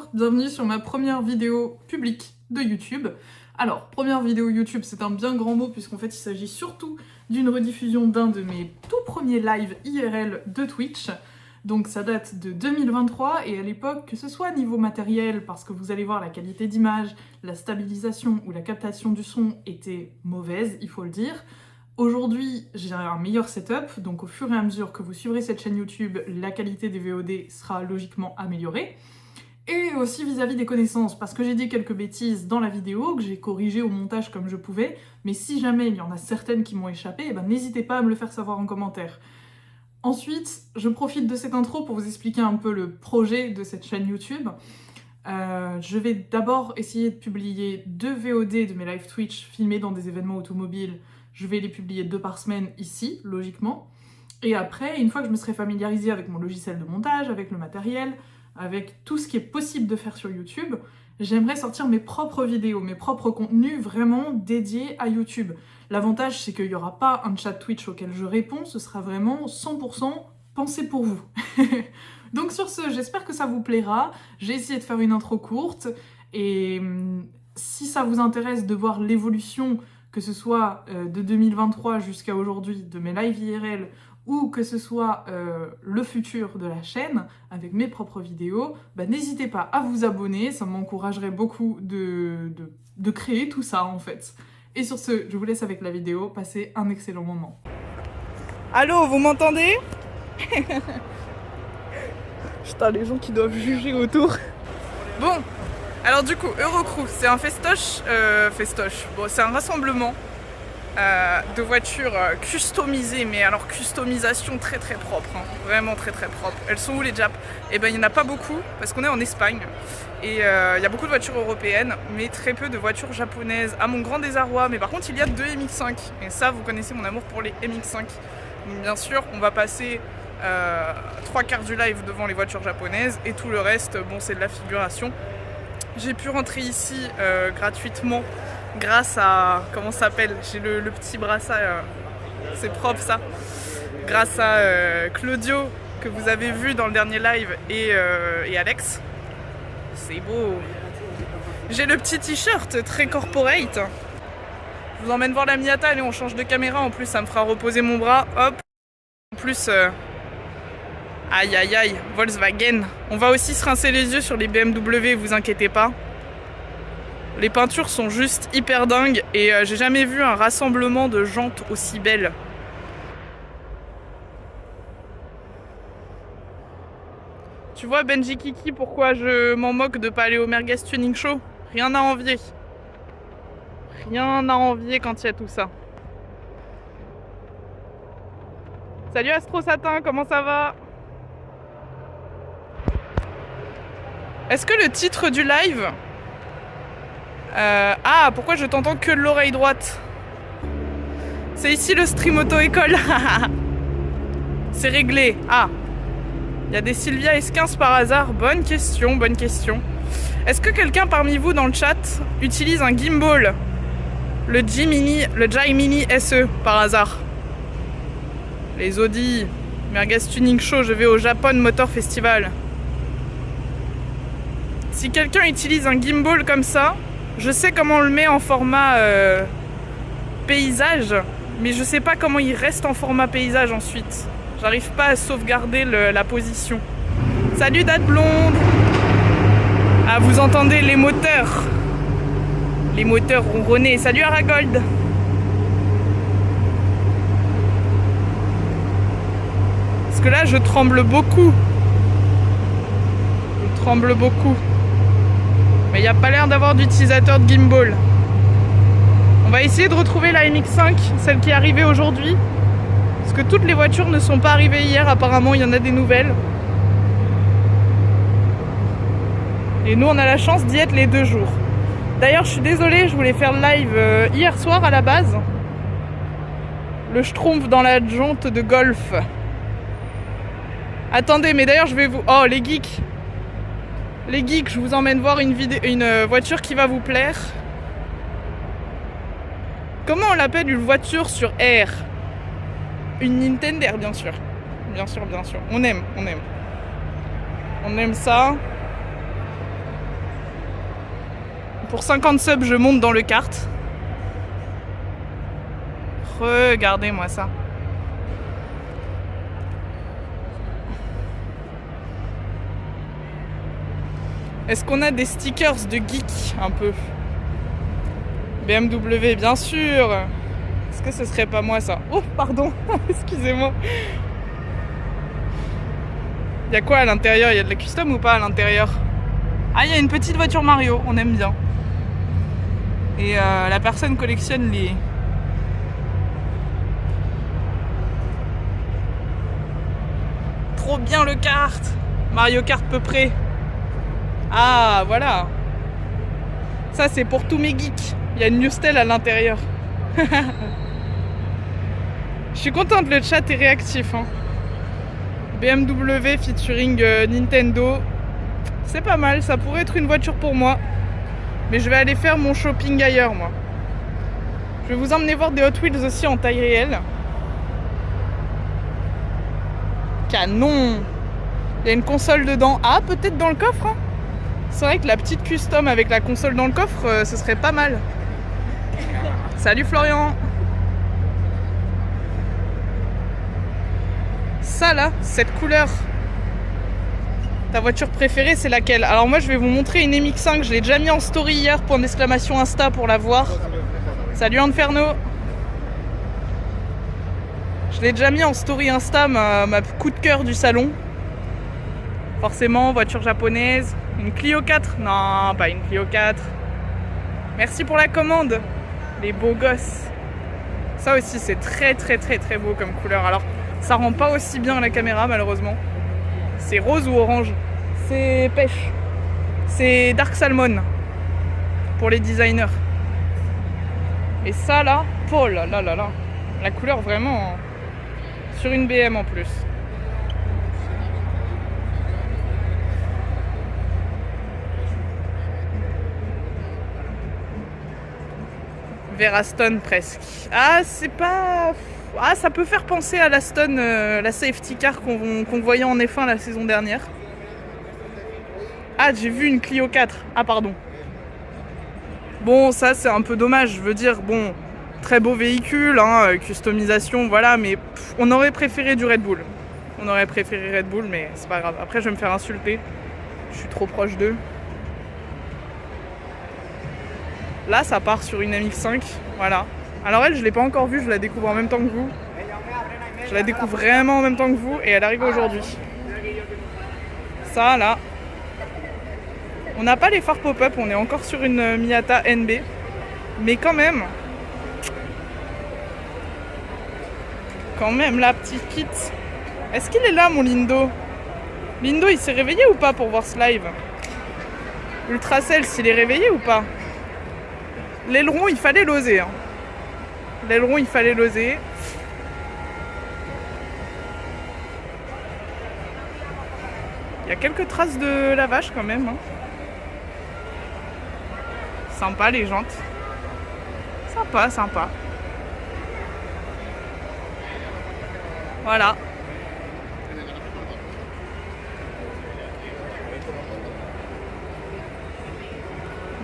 Bonjour, bienvenue sur ma première vidéo publique de YouTube. Alors, première vidéo YouTube, c'est un bien grand mot puisqu'en fait il s'agit surtout d'une rediffusion d'un de mes tout premiers lives IRL de Twitch. Donc ça date de 2023 et à l'époque, que ce soit niveau matériel, parce que vous allez voir la qualité d'image, la stabilisation ou la captation du son était mauvaise, il faut le dire. Aujourd'hui, j'ai un meilleur setup, donc au fur et à mesure que vous suivrez cette chaîne YouTube, la qualité des VOD sera logiquement améliorée. Et aussi vis-à-vis des connaissances, parce que j'ai dit quelques bêtises dans la vidéo, que j'ai corrigé au montage comme je pouvais, mais si jamais il y en a certaines qui m'ont échappé, eh ben, n'hésitez pas à me le faire savoir en commentaire. Ensuite, je profite de cette intro pour vous expliquer un peu le projet de cette chaîne YouTube. Je vais d'abord essayer de publier 2 VOD de mes live Twitch filmés dans des événements automobiles. Je vais les publier 2 par semaine ici, logiquement. Et après, une fois que je me serai familiarisée avec mon logiciel de montage, avec le matériel, avec tout ce qui est possible de faire sur YouTube, j'aimerais sortir mes propres vidéos, mes propres contenus vraiment dédiés à YouTube. L'avantage, c'est qu'il n'y aura pas un chat Twitch auquel je réponds, ce sera vraiment 100% pensé pour vous. Donc sur ce, j'espère que ça vous plaira. J'ai essayé de faire une intro courte, et si ça vous intéresse de voir l'évolution, que ce soit de 2023 jusqu'à aujourd'hui, de mes lives IRL, ou que ce soit le futur de la chaîne, avec mes propres vidéos, bah, n'hésitez pas à vous abonner, ça m'encouragerait beaucoup de créer tout ça en fait. Et sur ce, je vous laisse avec la vidéo, passez un excellent moment. Allô, vous m'entendez? Putain, les gens qui doivent juger autour. Bon, alors du coup, Eurocrew, c'est un festoche, bon, c'est un rassemblement de voitures customisées, mais alors customisation très très propre, hein, vraiment très très propre. Elles sont où les Japs? Eh ben il n'y en a pas beaucoup, parce qu'on est en Espagne, et il y a beaucoup de voitures européennes, mais très peu de voitures japonaises, à mon grand désarroi. Mais par contre, il y a 2 MX5, et ça, vous connaissez mon amour pour les MX5. Donc bien sûr, on va passer 3/4 du live devant les voitures japonaises, et tout le reste, bon, c'est de la figuration. J'ai pu rentrer ici gratuitement grâce à, comment ça s'appelle, j'ai le petit brassard, c'est propre ça, grâce à Claudio que vous avez vu dans le dernier live, et Alex. C'est beau. J'ai le petit t-shirt très corporate. Je vous emmène voir la Miata, allez, on change de caméra, en plus ça me fera reposer mon bras, hop. En plus, aïe aïe aïe, Volkswagen. On va aussi se rincer les yeux sur les BMW, vous inquiétez pas. Les peintures sont juste hyper dingues, et j'ai jamais vu un rassemblement de jantes aussi belles. Tu vois, Benji Kiki, pourquoi je m'en moque de pas aller au Merguez Tuning Show? Rien à envier. Rien à envier quand il y a tout ça. Salut Astro Satin, comment ça va? Est-ce que le titre du live... Ah, pourquoi je t'entends que de l'oreille droite? C'est ici le stream auto-école. C'est réglé. Ah, il y a des Sylvia S15 par hasard? Bonne question, bonne question. Est-ce que quelqu'un parmi vous dans le chat utilise un gimbal? Le Jai Mini SE par hasard? Les Audi, Merguez Tuning Show, je vais au Japan Motor Festival. Si quelqu'un utilise un gimbal comme ça, je sais comment on le met en format paysage, mais je sais pas comment il reste en format paysage ensuite. J'arrive pas à sauvegarder la position. Salut Date Blonde. Ah, vous entendez les moteurs. Les moteurs ronronner. Salut Aragold. Parce que là, je tremble beaucoup. Je tremble beaucoup. Mais il n'y a pas l'air d'avoir d'utilisateur de gimbal. On va essayer de retrouver la MX5, celle qui est arrivée aujourd'hui. Parce que toutes les voitures ne sont pas arrivées hier, apparemment il y en a des nouvelles. Et nous on a la chance d'y être les 2 jours. D'ailleurs je suis désolée, je voulais faire le live hier soir à la base. Le schtroumpf dans la jante de golf. Attendez, mais d'ailleurs je vais vous... Oh les geeks! Les geeks, je vous emmène voir une voiture qui va vous plaire. Comment on l'appelle une voiture sur air? Une Nintendo, bien sûr. Bien sûr, bien sûr. On aime, on aime. On aime ça. Pour 50 subs, je monte dans le kart. Regardez-moi ça. Est-ce qu'on a des stickers de geek un peu? BMW, bien sûr. Est-ce que ce serait pas moi ça? Oh, pardon, excusez-moi. Il y a quoi à l'intérieur? Il y a de la custom ou pas à l'intérieur? Ah, il y a une petite voiture Mario, on aime bien. Et la personne collectionne les... Trop bien le kart! Mario Kart peu près. Ah, voilà. Ça, c'est pour tous mes geeks. Il y a une Newstel à l'intérieur. Je suis contente, le chat est réactif. Hein. BMW featuring Nintendo. C'est pas mal, ça pourrait être une voiture pour moi. Mais je vais aller faire mon shopping ailleurs, moi. Je vais vous emmener voir des Hot Wheels aussi en taille réelle. Canon! Il y a une console dedans. Ah, peut-être dans le coffre, hein. C'est vrai que la petite custom avec la console dans le coffre, ce serait pas mal. Salut Florian! Ça là, cette couleur. Ta voiture préférée, c'est laquelle? Alors moi, je vais vous montrer une MX5. Je l'ai déjà mis en story hier, point d'exclamation Insta pour la voir. Salut Inferno! Je l'ai déjà mis en story Insta, ma coup de cœur du salon. Forcément, voiture japonaise. Une Clio 4? Non, pas une Clio 4. Merci pour la commande. Les beaux gosses. Ça aussi, c'est très très très très beau comme couleur. Alors, ça rend pas aussi bien à la caméra, malheureusement. C'est rose ou orange? C'est pêche. C'est dark salmon. Pour les designers. Et ça, là, oh là là là là. La couleur, vraiment... Sur une BM en plus. Vers Aston presque. Ah, c'est pas... Ah, ça peut faire penser à l'Aston, la safety car qu'on voyait en F1 la saison dernière. Ah, j'ai vu une Clio 4. Ah, pardon. Bon, ça, c'est un peu dommage. Je veux dire, bon, très beau véhicule, hein, customisation, voilà, mais on aurait préféré du Red Bull. On aurait préféré Red Bull, mais c'est pas grave. Après, je vais me faire insulter. Je suis trop proche d'eux. Là, ça part sur une MX5, voilà. Alors elle, je l'ai pas encore vue, je la découvre en même temps que vous. Je la découvre vraiment en même temps que vous et elle arrive aujourd'hui. Ça, là. On n'a pas les phares pop-up, on est encore sur une Miata NB. Mais quand même... Quand même, la petite kit. Est-ce qu'il est là, mon Lindo? Lindo, il s'est réveillé ou pas pour voir ce live? Ultracell, s'il est réveillé ou pas? L'aileron, il fallait l'oser. Hein. L'aileron, il fallait l'oser. Il y a quelques traces de lavage quand même. Hein. Sympa les jantes. Sympa, sympa. Voilà.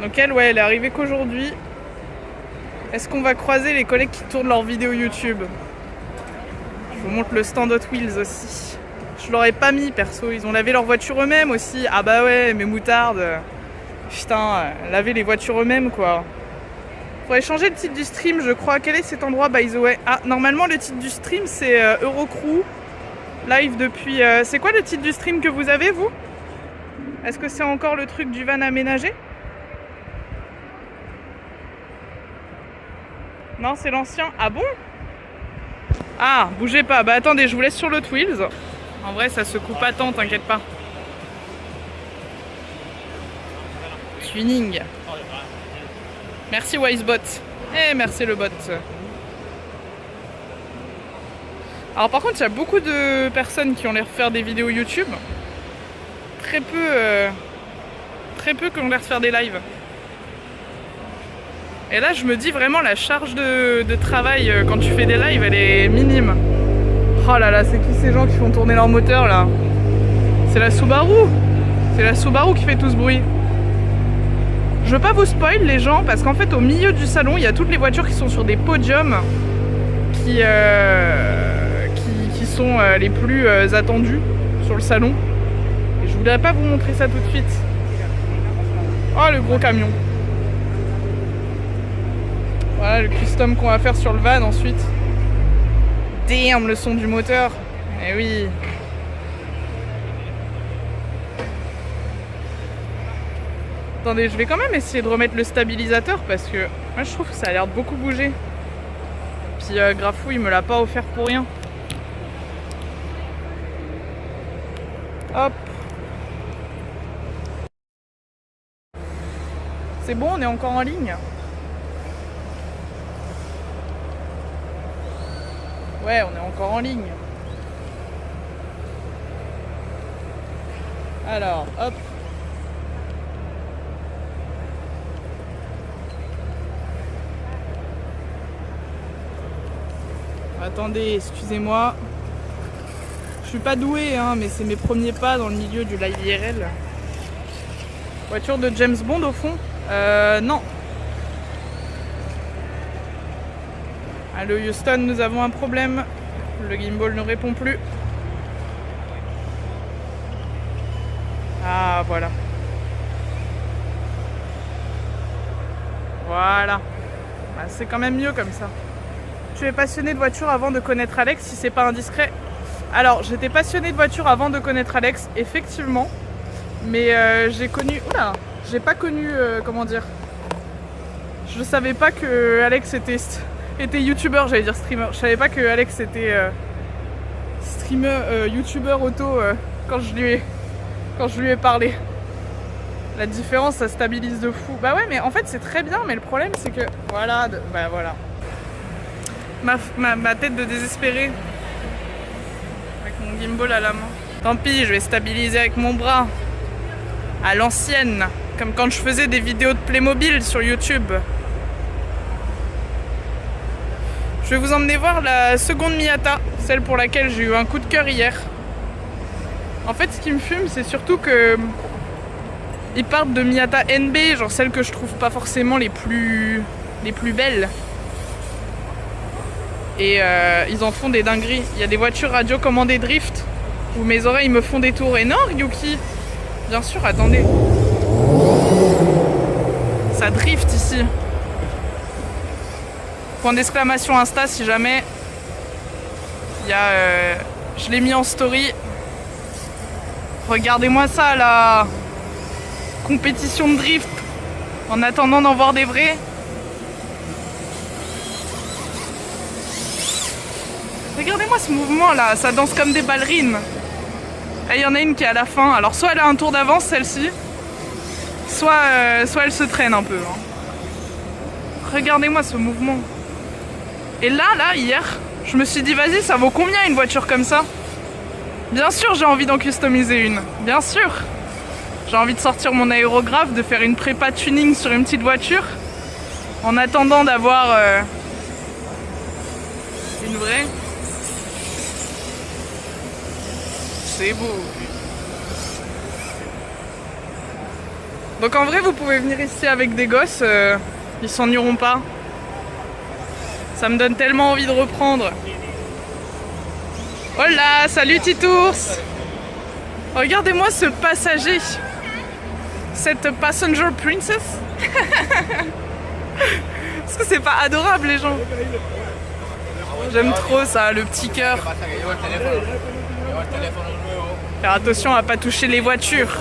Donc elle, ouais, elle est arrivée qu'aujourd'hui. Est-ce qu'on va croiser les collègues qui tournent leurs vidéos YouTube? Je vous montre le stand Hot Wheels aussi. Je l'aurais pas mis perso, ils ont lavé leur voiture eux-mêmes aussi. Ah bah ouais, mes moutardes. Putain, laver les voitures eux-mêmes quoi. Faudrait changer le titre du stream, je crois. Quel est cet endroit by the way? Ah, normalement le titre du stream c'est Eurocrew. Live depuis... c'est quoi le titre du stream que vous avez vous? Est-ce que c'est encore le truc du van aménagé? Non, c'est l'ancien. Ah bon? Ah, bougez pas. Bah attendez, je vous laisse sur le Wheels. En vrai, ça se coupe pas tant, t'inquiète pas. Tuning. Merci Wisebot. Eh, merci le bot. Alors par contre, il y a beaucoup de personnes qui ont l'air de faire des vidéos YouTube. Très peu qui ont l'air de faire des lives. Et là, je me dis vraiment, la charge de travail quand tu fais des lives, elle est minime. Oh là là, c'est qui ces gens qui font tourner leur moteur là? C'est la Subaru. C'est la Subaru qui fait tout ce bruit. Je veux pas vous spoil les gens parce qu'en fait au milieu du salon il y a toutes les voitures qui sont sur des podiums qui sont les plus attendues sur le salon. Et je voudrais pas vous montrer ça tout de suite. Oh le gros camion. Voilà le custom qu'on va faire sur le van ensuite. Damn le son du moteur. Eh oui. Attendez, je vais quand même essayer de remettre le stabilisateur parce que moi je trouve que ça a l'air de beaucoup bouger. Puis Grafou il me l'a pas offert pour rien. Hop. C'est bon, on est encore en ligne. Ouais, on est encore en ligne. Alors, hop. Attendez, excusez-moi. Je suis pas douée, hein, mais c'est mes premiers pas dans le milieu du live IRL. Voiture de James Bond au fond? Non. Allô Houston, nous avons un problème. Le gimbal ne répond plus. Ah, voilà. Voilà. Bah, c'est quand même mieux comme ça. Tu es passionné de voiture avant de connaître Alex, si c'est pas indiscret? Alors, j'étais passionné de voiture avant de connaître Alex, effectivement. Mais j'ai connu... Oula, j'ai pas connu... comment dire? Je savais pas que Alex était youtubeur, j'allais dire streamer. Je savais pas que Alex était streamer, youtubeur auto quand je lui ai parlé. La différence, ça stabilise de fou. Bah ouais, mais en fait, c'est très bien, mais le problème, c'est que... Voilà, bah voilà. Ma tête de désespéré. Avec mon gimbal à la main. Tant pis, je vais stabiliser avec mon bras. À l'ancienne. Comme quand je faisais des vidéos de Playmobil sur YouTube. Je vais vous emmener voir la seconde Miata. Celle pour laquelle j'ai eu un coup de cœur hier. En fait, ce qui me fume, c'est surtout que... Ils partent de Miata NB, genre celles que je trouve pas forcément les plus belles. Et ils en font des dingueries. Il y a des voitures radiocommandées drift où mes oreilles me font des tours. Et non, Yuki, bien sûr, attendez. Ça drift ici. Point d'exclamation Insta si jamais. Il y a... je l'ai mis en story. Regardez-moi ça, la compétition de drift. En attendant d'en voir des vrais. Regardez-moi ce mouvement là, ça danse comme des ballerines. Et il y en a une qui est à la fin. Alors soit elle a un tour d'avance celle-ci, soit elle se traîne un peu. Hein. Regardez-moi ce mouvement. Et là, hier, je me suis dit vas-y, ça vaut combien une voiture comme ça? Bien sûr j'ai envie d'en customiser une, bien sûr. J'ai envie de sortir mon aérographe, de faire une prépa tuning sur une petite voiture. En attendant d'avoir une vraie. C'est beau. Donc en vrai vous pouvez venir ici avec des gosses, ils s'ennuieront pas. Ça me donne tellement envie de reprendre. Hola, salut Titours. Regardez-moi ce passager. Cette passenger princess. Est-ce que c'est pas adorable les gens? J'aime trop ça, le petit cœur. Faire attention à pas toucher les voitures.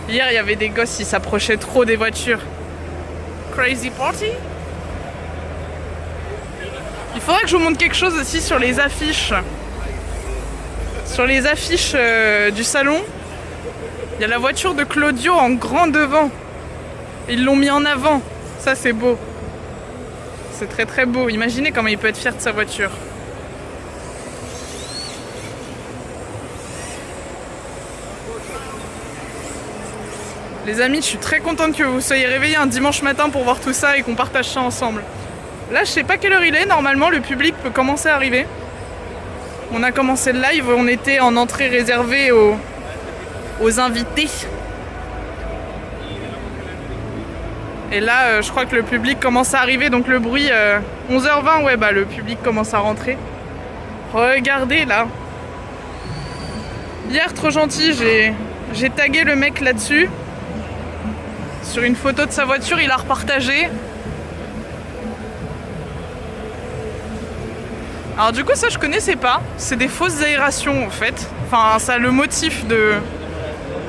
Hier il y avait des gosses, ils s'approchaient trop des voitures. Crazy party. Il faudrait que je vous montre quelque chose aussi sur les affiches. Sur les affiches du salon, il y a la voiture de Claudio en grand devant. Ils l'ont mis en avant. Ça c'est beau. C'est très très beau. Imaginez comment il peut être fier de sa voiture. Les amis, je suis très contente que vous soyez réveillés un dimanche matin pour voir tout ça et qu'on partage ça ensemble. Là, je sais pas quelle heure il est. Normalement, le public peut commencer à arriver. On a commencé le live. On était en entrée réservée aux invités. Et là, je crois que le public commence à arriver, donc le bruit, 11h20, ouais, bah le public commence à rentrer. Regardez là. Hier, trop gentil, j'ai tagué le mec là-dessus. Sur une photo de sa voiture, il a repartagé. Alors du coup, ça je connaissais pas. C'est des fausses aérations en fait. Enfin, ça a le motif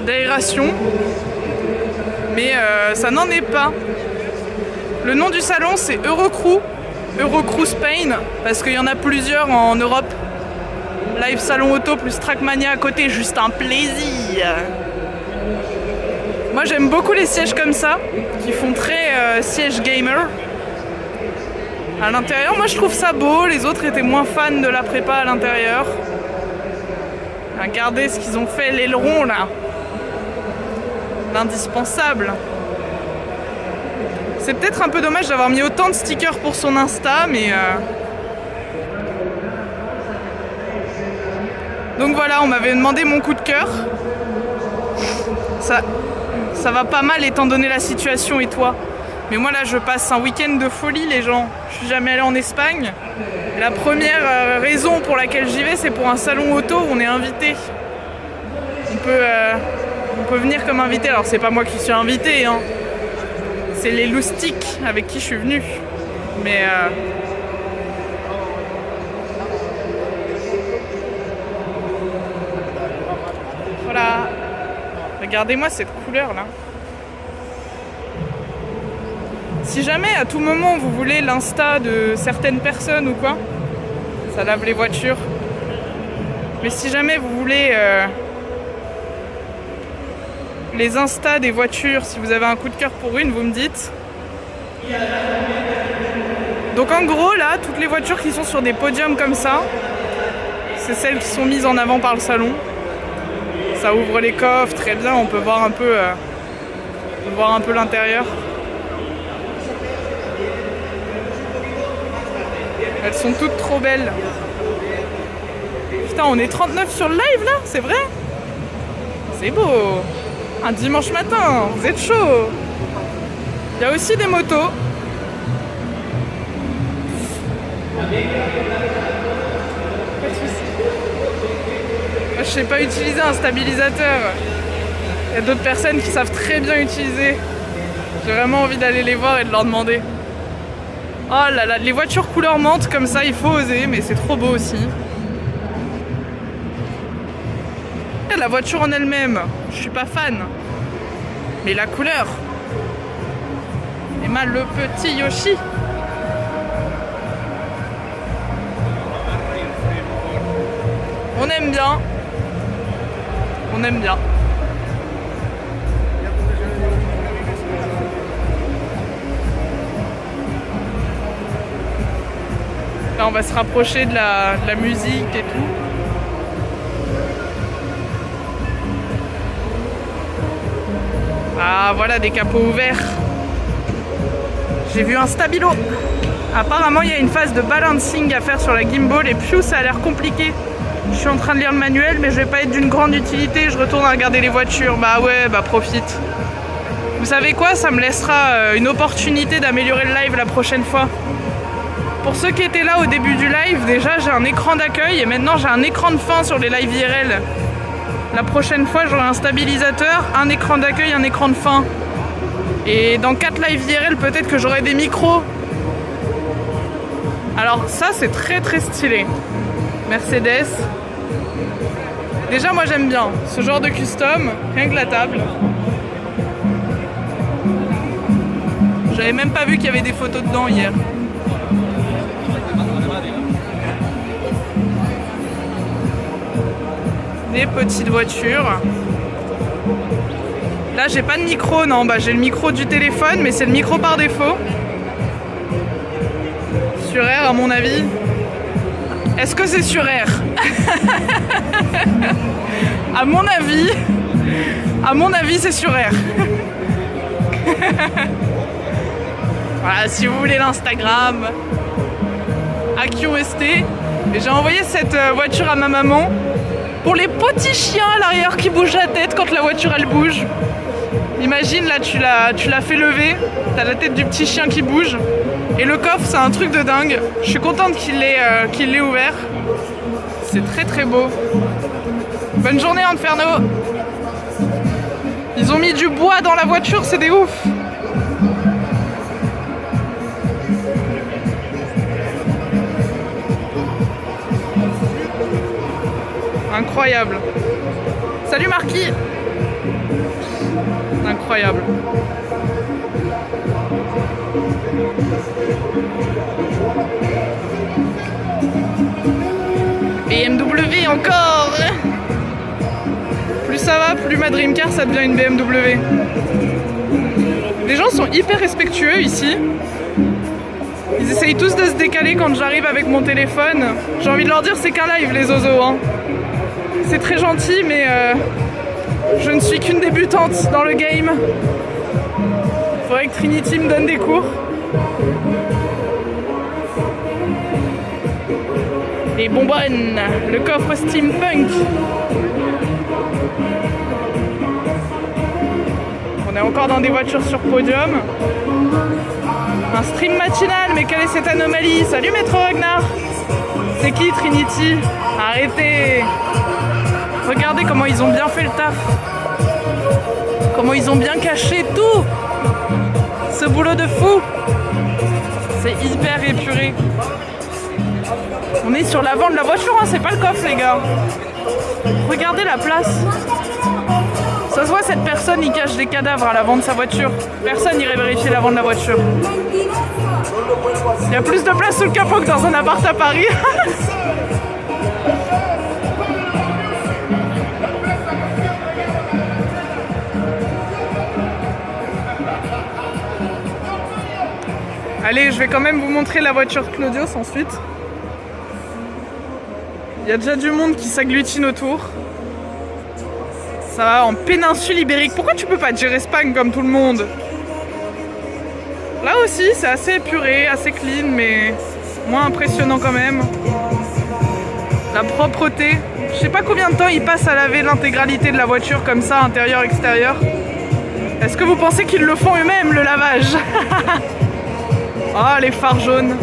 d'aération. Mais ça n'en est pas. Le nom du salon, c'est Eurocrew. Eurocrew Spain, parce qu'il y en a plusieurs en Europe. Live Salon Auto plus Trackmania à côté, juste un plaisir. Moi j'aime beaucoup les sièges comme ça, qui font très siège gamer. À l'intérieur, moi je trouve ça beau, les autres étaient moins fans de la prépa à l'intérieur. Regardez ce qu'ils ont fait, l'aileron là. L'indispensable. C'est peut-être un peu dommage d'avoir mis autant de stickers pour son Insta, mais... Donc voilà, on m'avait demandé mon coup de cœur. Ça va pas mal étant donné la situation et toi. Mais moi là je passe un week-end de folie les gens. Je suis jamais allée en Espagne. Et la première raison pour laquelle j'y vais, c'est pour un salon auto où on est invité. On peut venir comme invité. Alors c'est pas moi qui suis invité, hein. C'est les loustiques avec qui je suis venue. Mais voilà. Regardez-moi cette couleur là. Si jamais à tout moment vous voulez l'insta de certaines personnes ou quoi, ça lave les voitures. Mais si jamais vous voulez les instas des voitures, si vous avez un coup de cœur pour une, vous me dites. Donc en gros là, toutes les voitures qui sont sur des podiums comme ça, c'est celles qui sont mises en avant par le salon. Ça ouvre les coffres, très bien, on peut voir un peu l'intérieur. Elles sont toutes trop belles. Putain, on est 39 sur le live là, c'est vrai? C'est beau. Un dimanche matin, vous êtes chaud. Il y a aussi des motos. Pas de soucis. Moi, je sais pas utiliser un stabilisateur. Il y a d'autres personnes qui savent très bien utiliser. J'ai vraiment envie d'aller les voir et de leur demander. Oh là là, les voitures couleur menthe comme ça, il faut oser, mais c'est trop beau aussi. Et la voiture en elle-même, je suis pas fan. Mais la couleur. Et mal le petit Yoshi. On aime bien. On aime bien. Là, on va se rapprocher de la musique et tout. Ah, voilà des capots ouverts. J'ai vu un stabilo. Apparemment, il y a une phase de balancing à faire sur la gimbal et puis ça a l'air compliqué. Je suis en train de lire le manuel, mais je vais pas être d'une grande utilité. Je retourne à regarder les voitures. Bah ouais, bah profite. Vous savez quoi? Ça me laissera une opportunité d'améliorer le live la prochaine fois. Pour ceux qui étaient là au début du live, déjà j'ai un écran d'accueil et maintenant j'ai un écran de fin sur les lives IRL. La prochaine fois j'aurai un stabilisateur, un écran d'accueil, un écran de fin. Et dans 4 lives IRL peut-être que j'aurai des micros. Alors ça c'est très très stylé. Mercedes. Déjà moi j'aime bien ce genre de custom, rien que la table. J'avais même pas vu qu'il y avait des photos dedans hier. Des petites voitures. Là j'ai pas de micro, non, bah j'ai le micro du téléphone, mais c'est le micro par défaut. Sur R à mon avis. Est-ce que c'est sur R? À mon avis c'est sur R. Voilà, si vous voulez l'Instagram, AQST. Et j'ai envoyé cette voiture à ma maman. Pour les petits chiens à l'arrière qui bougent la tête quand la voiture elle bouge. Imagine là, tu l'as fait lever, t'as la tête du petit chien qui bouge. Et le coffre, c'est un truc de dingue. Je suis contente qu'il l'ait ouvert. C'est très très beau. Bonne journée Inferno. Ils ont mis du bois dans la voiture, c'est des ouf. Incroyable. Salut Marquis. Incroyable. BMW encore. Plus ça va, plus ma Dream Car ça devient une BMW. Les gens sont hyper respectueux ici. Ils essayent tous de se décaler quand j'arrive avec mon téléphone. J'ai envie de leur dire c'est qu'un live les zozos hein. C'est très gentil mais je ne suis qu'une débutante dans le game. Faudrait que Trinity me donne des cours. Les bonbonnes, le coffre steampunk. On est encore dans des voitures sur podium. Un stream matinal, mais quelle est cette anomalie? Salut Maître Ragnar. C'est qui Trinity? Arrêtez. Regardez comment ils ont bien fait le taf. Comment ils ont bien caché tout. Ce boulot de fou. C'est hyper épuré. On est sur l'avant de la voiture, hein, c'est pas le coffre les gars. Regardez la place. Ça se voit, cette personne il cache des cadavres à l'avant de sa voiture. Personne n'irait vérifier l'avant de la voiture. Il y a plus de place sous le capot que dans un appart à Paris. Allez, je vais quand même vous montrer la voiture Claudios ensuite. Il y a déjà du monde qui s'agglutine autour. Ça va en péninsule ibérique. Pourquoi tu peux pas dire Espagne comme tout le monde? Là aussi, c'est assez épuré, assez clean, mais moins impressionnant quand même. La propreté. Je sais pas combien de temps ils passent à laver l'intégralité de la voiture comme ça, intérieur-extérieur. Est-ce que vous pensez qu'ils le font eux-mêmes, le lavage? Oh, les phares jaunes.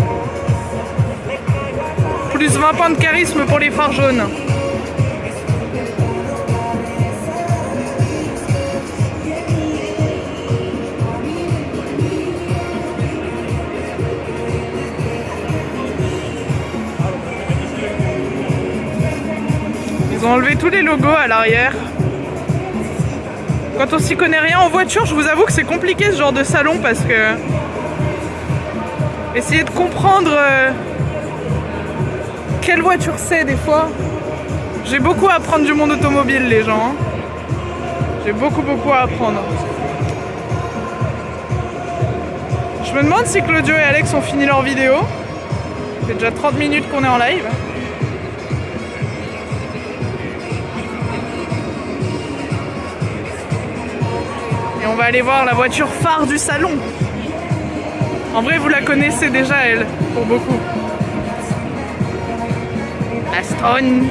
Plus 20 points de charisme pour les phares jaunes. Ils ont enlevé tous les logos à l'arrière. Quand on s'y connaît rien en voiture, je vous avoue que c'est compliqué ce genre de salon parce que... Essayer de comprendre quelle voiture c'est des fois. J'ai beaucoup à apprendre du monde automobile les gens. Hein. J'ai beaucoup à apprendre. Je me demande si Claudio et Alex ont fini leur vidéo. Ça fait déjà 30 minutes qu'on est en live. Et on va aller voir la voiture phare du salon. En vrai, vous la connaissez déjà, elle, pour beaucoup. Aston.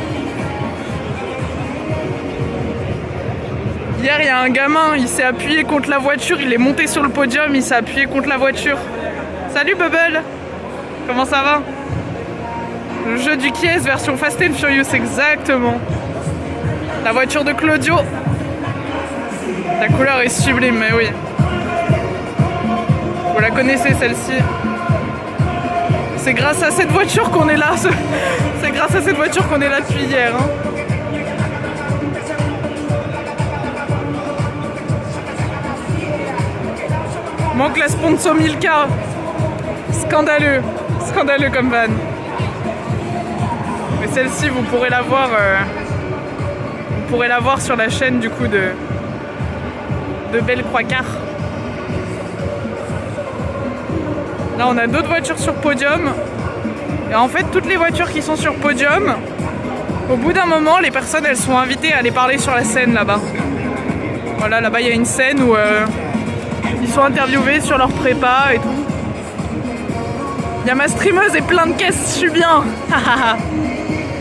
Hier, il y a un gamin, il s'est appuyé contre la voiture, il est monté sur le podium, il s'est appuyé contre la voiture. Salut Bubble. Comment ça va? Le jeu du Kies version Fast and Furious, exactement. La voiture de Claudio. La couleur est sublime, mais oui. Vous la connaissez celle-ci. C'est grâce à cette voiture qu'on est là. C'est grâce à cette voiture qu'on est là depuis hier. Hein. Manque la sponsor Milka. Scandaleux. Scandaleux comme van. Mais celle-ci, vous pourrez la voir. Vous pourrez la voir sur la chaîne du coup de Belle Croix-Car. Là, on a d'autres voitures sur podium. Et en fait, toutes les voitures qui sont sur podium, au bout d'un moment, les personnes, elles sont invitées à aller parler sur la scène là-bas. Voilà, là-bas, il y a une scène où ils sont interviewés sur leur prépa et tout. Il y a ma streameuse et plein de caisses, je suis bien.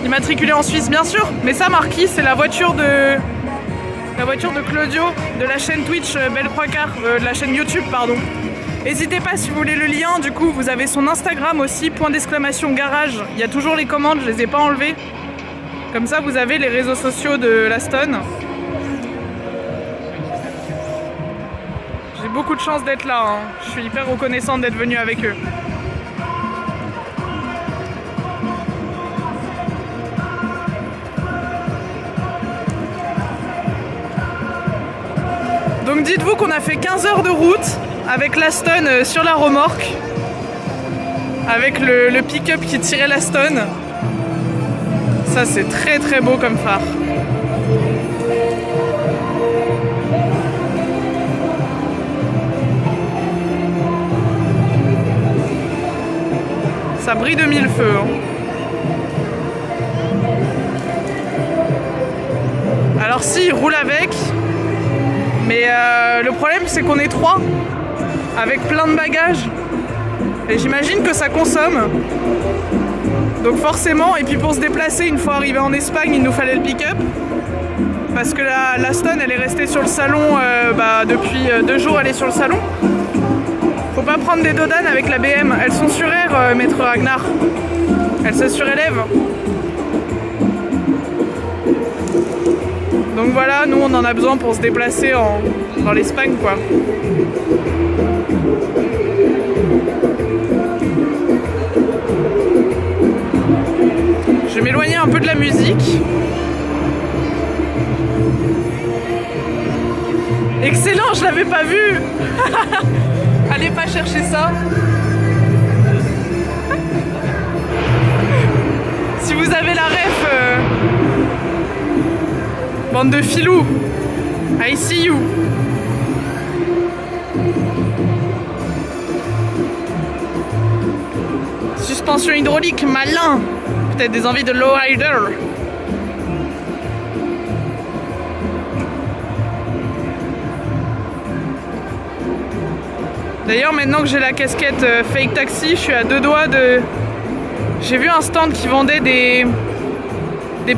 Immatriculée en Suisse, bien sûr. Mais ça, Marquis, c'est la voiture de La voiture de Claudio, de la chaîne Twitch Belle Trois Quarts, de la chaîne YouTube, pardon. N'hésitez pas si vous voulez le lien, du coup vous avez son Instagram aussi, !garage. Il y a toujours les commandes, je les ai pas enlevées. Comme ça vous avez les réseaux sociaux de l'Aston. J'ai beaucoup de chance d'être là, hein. Je suis hyper reconnaissante d'être venue avec eux. Donc dites-vous qu'on a fait 15 heures de route avec l'Aston sur la remorque, avec le pick-up qui tirait l'Aston. Ça c'est très très beau comme phare. Ça brille de mille feux. Hein. Alors si, il roule avec. Mais le problème c'est qu'on est 3 avec plein de bagages et j'imagine que ça consomme. Donc forcément, et puis pour se déplacer une fois arrivé en Espagne, il nous fallait le pick-up. Parce que l'Aston elle est restée sur le salon depuis 2 jours, elle est sur le salon. Faut pas prendre des dodanes avec la BM, elles sont sur air, maître Ragnar. Elles se surélèvent. Donc voilà, nous on en a besoin pour se déplacer dans l'Espagne quoi. Je vais m'éloigner un peu de la musique. Excellent, je l'avais pas vu. Allez pas chercher ça. Si vous avez la ref... Bande de filous. I see you. Suspension hydraulique, malin. Peut-être des envies de lowrider. D'ailleurs, maintenant que j'ai la casquette fake taxi, je suis à 2 doigts de... J'ai vu un stand qui vendait des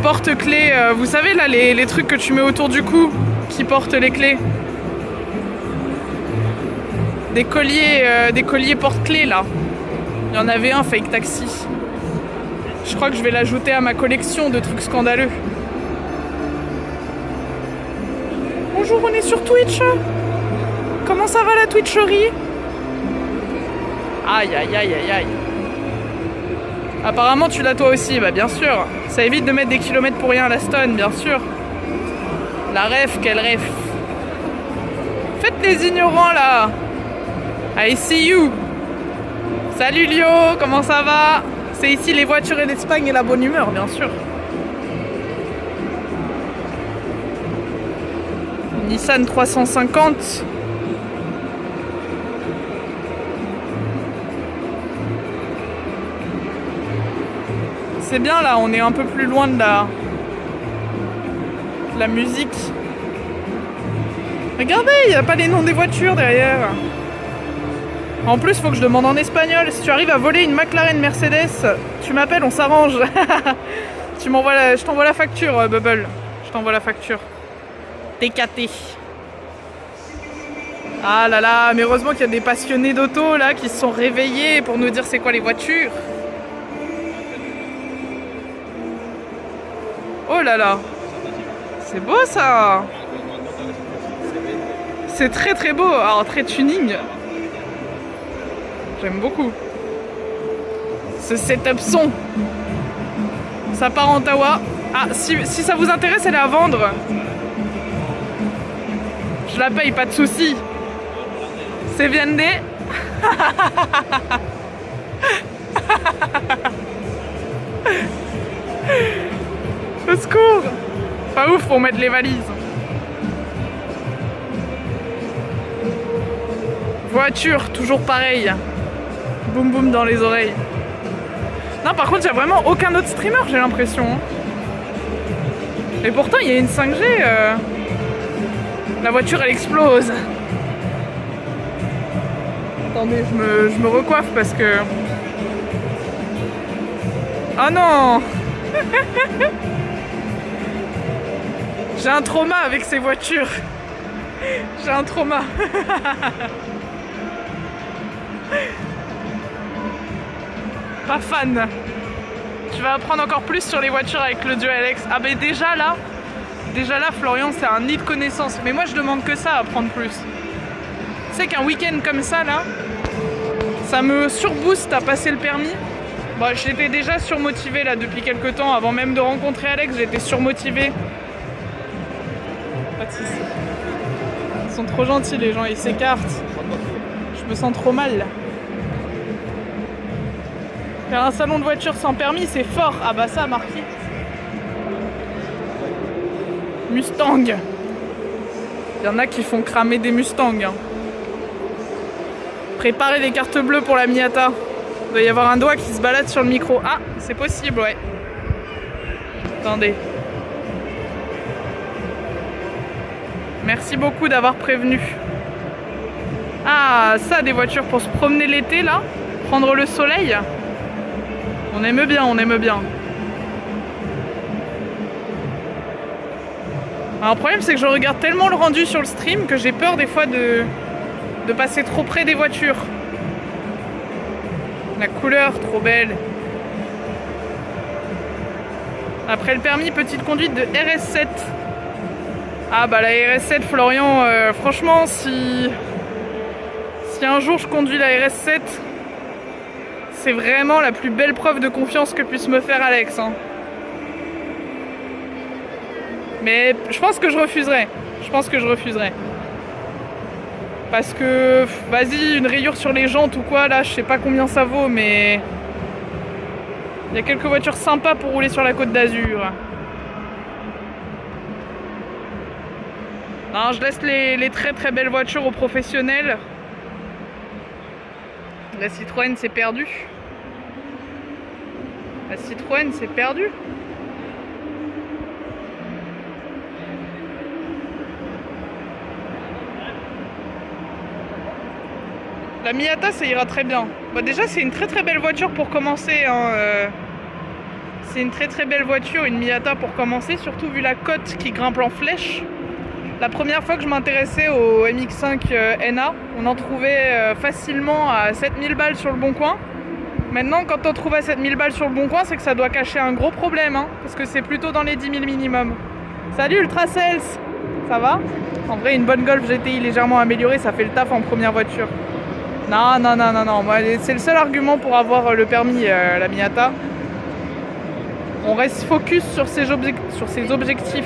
porte-clés, vous savez là les trucs que tu mets autour du cou qui portent les clés. Des colliers porte-clés là. Il y en avait un fake taxi. Je crois que je vais l'ajouter à ma collection de trucs scandaleux. Bonjour, on est sur Twitch. Comment ça va la Twitcherie? Aïe aïe aïe aïe aïe. Apparemment tu l'as toi aussi, bah bien sûr. Ça évite de mettre des kilomètres pour rien à l'Aston, bien sûr. La ref, quelle ref. Faites les ignorants là. I see you. Salut Lio, comment ça va? C'est ici les voitures et l'Espagne et la bonne humeur, bien sûr. Nissan 350. C'est bien là, on est un peu plus loin de la musique. Regardez, il n'y a pas les noms des voitures derrière. En plus, il faut que je demande en espagnol. Si tu arrives à voler une McLaren Mercedes, tu m'appelles, on s'arrange. Je t'envoie la facture, Bubble. Je t'envoie la facture. TKT. Ah là là, mais heureusement qu'il y a des passionnés d'auto là qui se sont réveillés pour nous dire c'est quoi les voitures. Oh là là, c'est beau ça. C'est très très beau, alors très tuning. J'aime beaucoup. Ce setup son. Ça part en Tawa. Ah, si ça vous intéresse, elle est à vendre. Je la paye, pas de soucis. C'est Viende. Au secours. Pas ouf pour mettre les valises. Voiture, toujours pareil. Boum boum dans les oreilles. Non, par contre, il n'y a vraiment aucun autre streamer, j'ai l'impression. Et pourtant, il y a une 5G. La voiture, elle explose. Attendez, je me recoiffe parce que... Oh non. J'ai un trauma avec ces voitures. J'ai un trauma. Pas fan. Tu vas apprendre encore plus sur les voitures avec le duo Alex. Ah ben déjà là, Florian, c'est un nid de connaissances. Mais moi je demande que ça, à apprendre plus. Tu sais qu'un week-end comme ça là, ça me surbooste à passer le permis. Bon, j'étais déjà surmotivée là depuis quelques temps. Avant même de rencontrer Alex, j'étais surmotivée. Pas de soucis. Ils sont trop gentils les gens, ils s'écartent. Je me sens trop mal là. Faire un salon de voiture sans permis, c'est fort. Ah bah ça, marqué. Mustang. Il y en a qui font cramer des Mustangs. Hein. Préparez des cartes bleues pour la Miata. Il doit y avoir un doigt qui se balade sur le micro. Ah, c'est possible, ouais. Attendez. Merci beaucoup d'avoir prévenu. Ah, ça, des voitures pour se promener l'été, là. Prendre le soleil. On aime bien, on aime bien. Alors, le problème, c'est que je regarde tellement le rendu sur le stream que j'ai peur des fois de passer trop près des voitures. La couleur, trop belle. Après le permis, petite conduite de RS7. Ah bah la RS7, Florian, franchement, si un jour je conduis la RS7, c'est vraiment la plus belle preuve de confiance que puisse me faire Alex. Hein. Mais je pense que je refuserai. Parce que, vas-y, une rayure sur les jantes ou quoi, là, je sais pas combien ça vaut, mais... Il y a quelques voitures sympas pour rouler sur la Côte d'Azur. Non, je laisse les très très belles voitures aux professionnels. La Citroën, c'est perdu. La Citroën, c'est perdu. La Miata, ça ira très bien. Bah déjà, c'est une très très belle voiture pour commencer. Hein. C'est une très très belle voiture, une Miata pour commencer, surtout vu la cote qui grimpe en flèche. La première fois que je m'intéressais au MX5 NA, on en trouvait facilement à 7000 balles sur le bon coin. Maintenant, quand on trouve à 7000 balles sur le bon coin, c'est que ça doit cacher un gros problème, hein, parce que c'est plutôt dans les 10 000 minimum. Salut Ultra Sales, ça va? En vrai, une bonne Golf GTI légèrement améliorée, ça fait le taf en première voiture. Non, moi, c'est le seul argument pour avoir le permis, la Miata. On reste focus sur ses objectifs.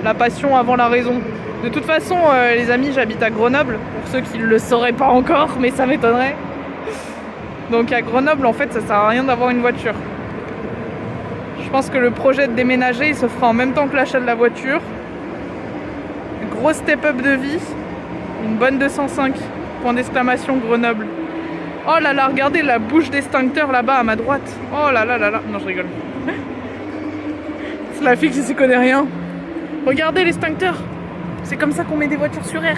La passion avant la raison. De toute façon, les amis, j'habite à Grenoble, pour ceux qui ne le sauraient pas encore, mais ça m'étonnerait. Donc à Grenoble, en fait, ça sert à rien d'avoir une voiture. Je pense que le projet de déménager, il se fera en même temps que l'achat de la voiture. Gros step-up de vie, une bonne 205. Point d'exclamation Grenoble. Oh là là, regardez la bouche d'extincteur là-bas à ma droite. Oh là là là là. Non, je rigole. C'est la fille qui s'y connaît rien. Regardez l'extincteur. C'est comme ça qu'on met des voitures sur air.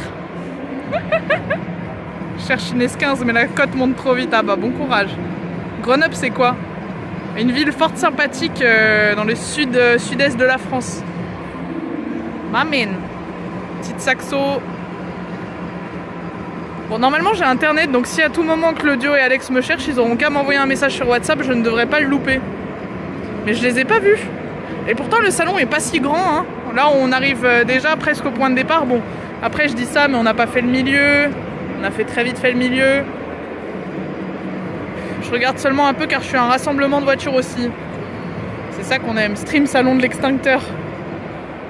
Je cherche une S15 mais la cote monte trop vite. Ah bah bon courage. Grenoble c'est quoi? Une ville forte sympathique dans le sud-est de la France. Mamine. Petite Saxo. Bon, normalement j'ai internet, donc si à tout moment Claudio et Alex me cherchent, ils auront qu'à m'envoyer un message sur WhatsApp, je ne devrais pas le louper. Mais je les ai pas vus. Et pourtant le salon est pas si grand, hein. Là on arrive déjà presque au point de départ. Bon, après je dis ça, mais on n'a pas fait le milieu. On a très vite fait le milieu. Je regarde seulement un peu car je suis un rassemblement de voitures aussi. C'est ça qu'on aime, stream salon de l'extincteur.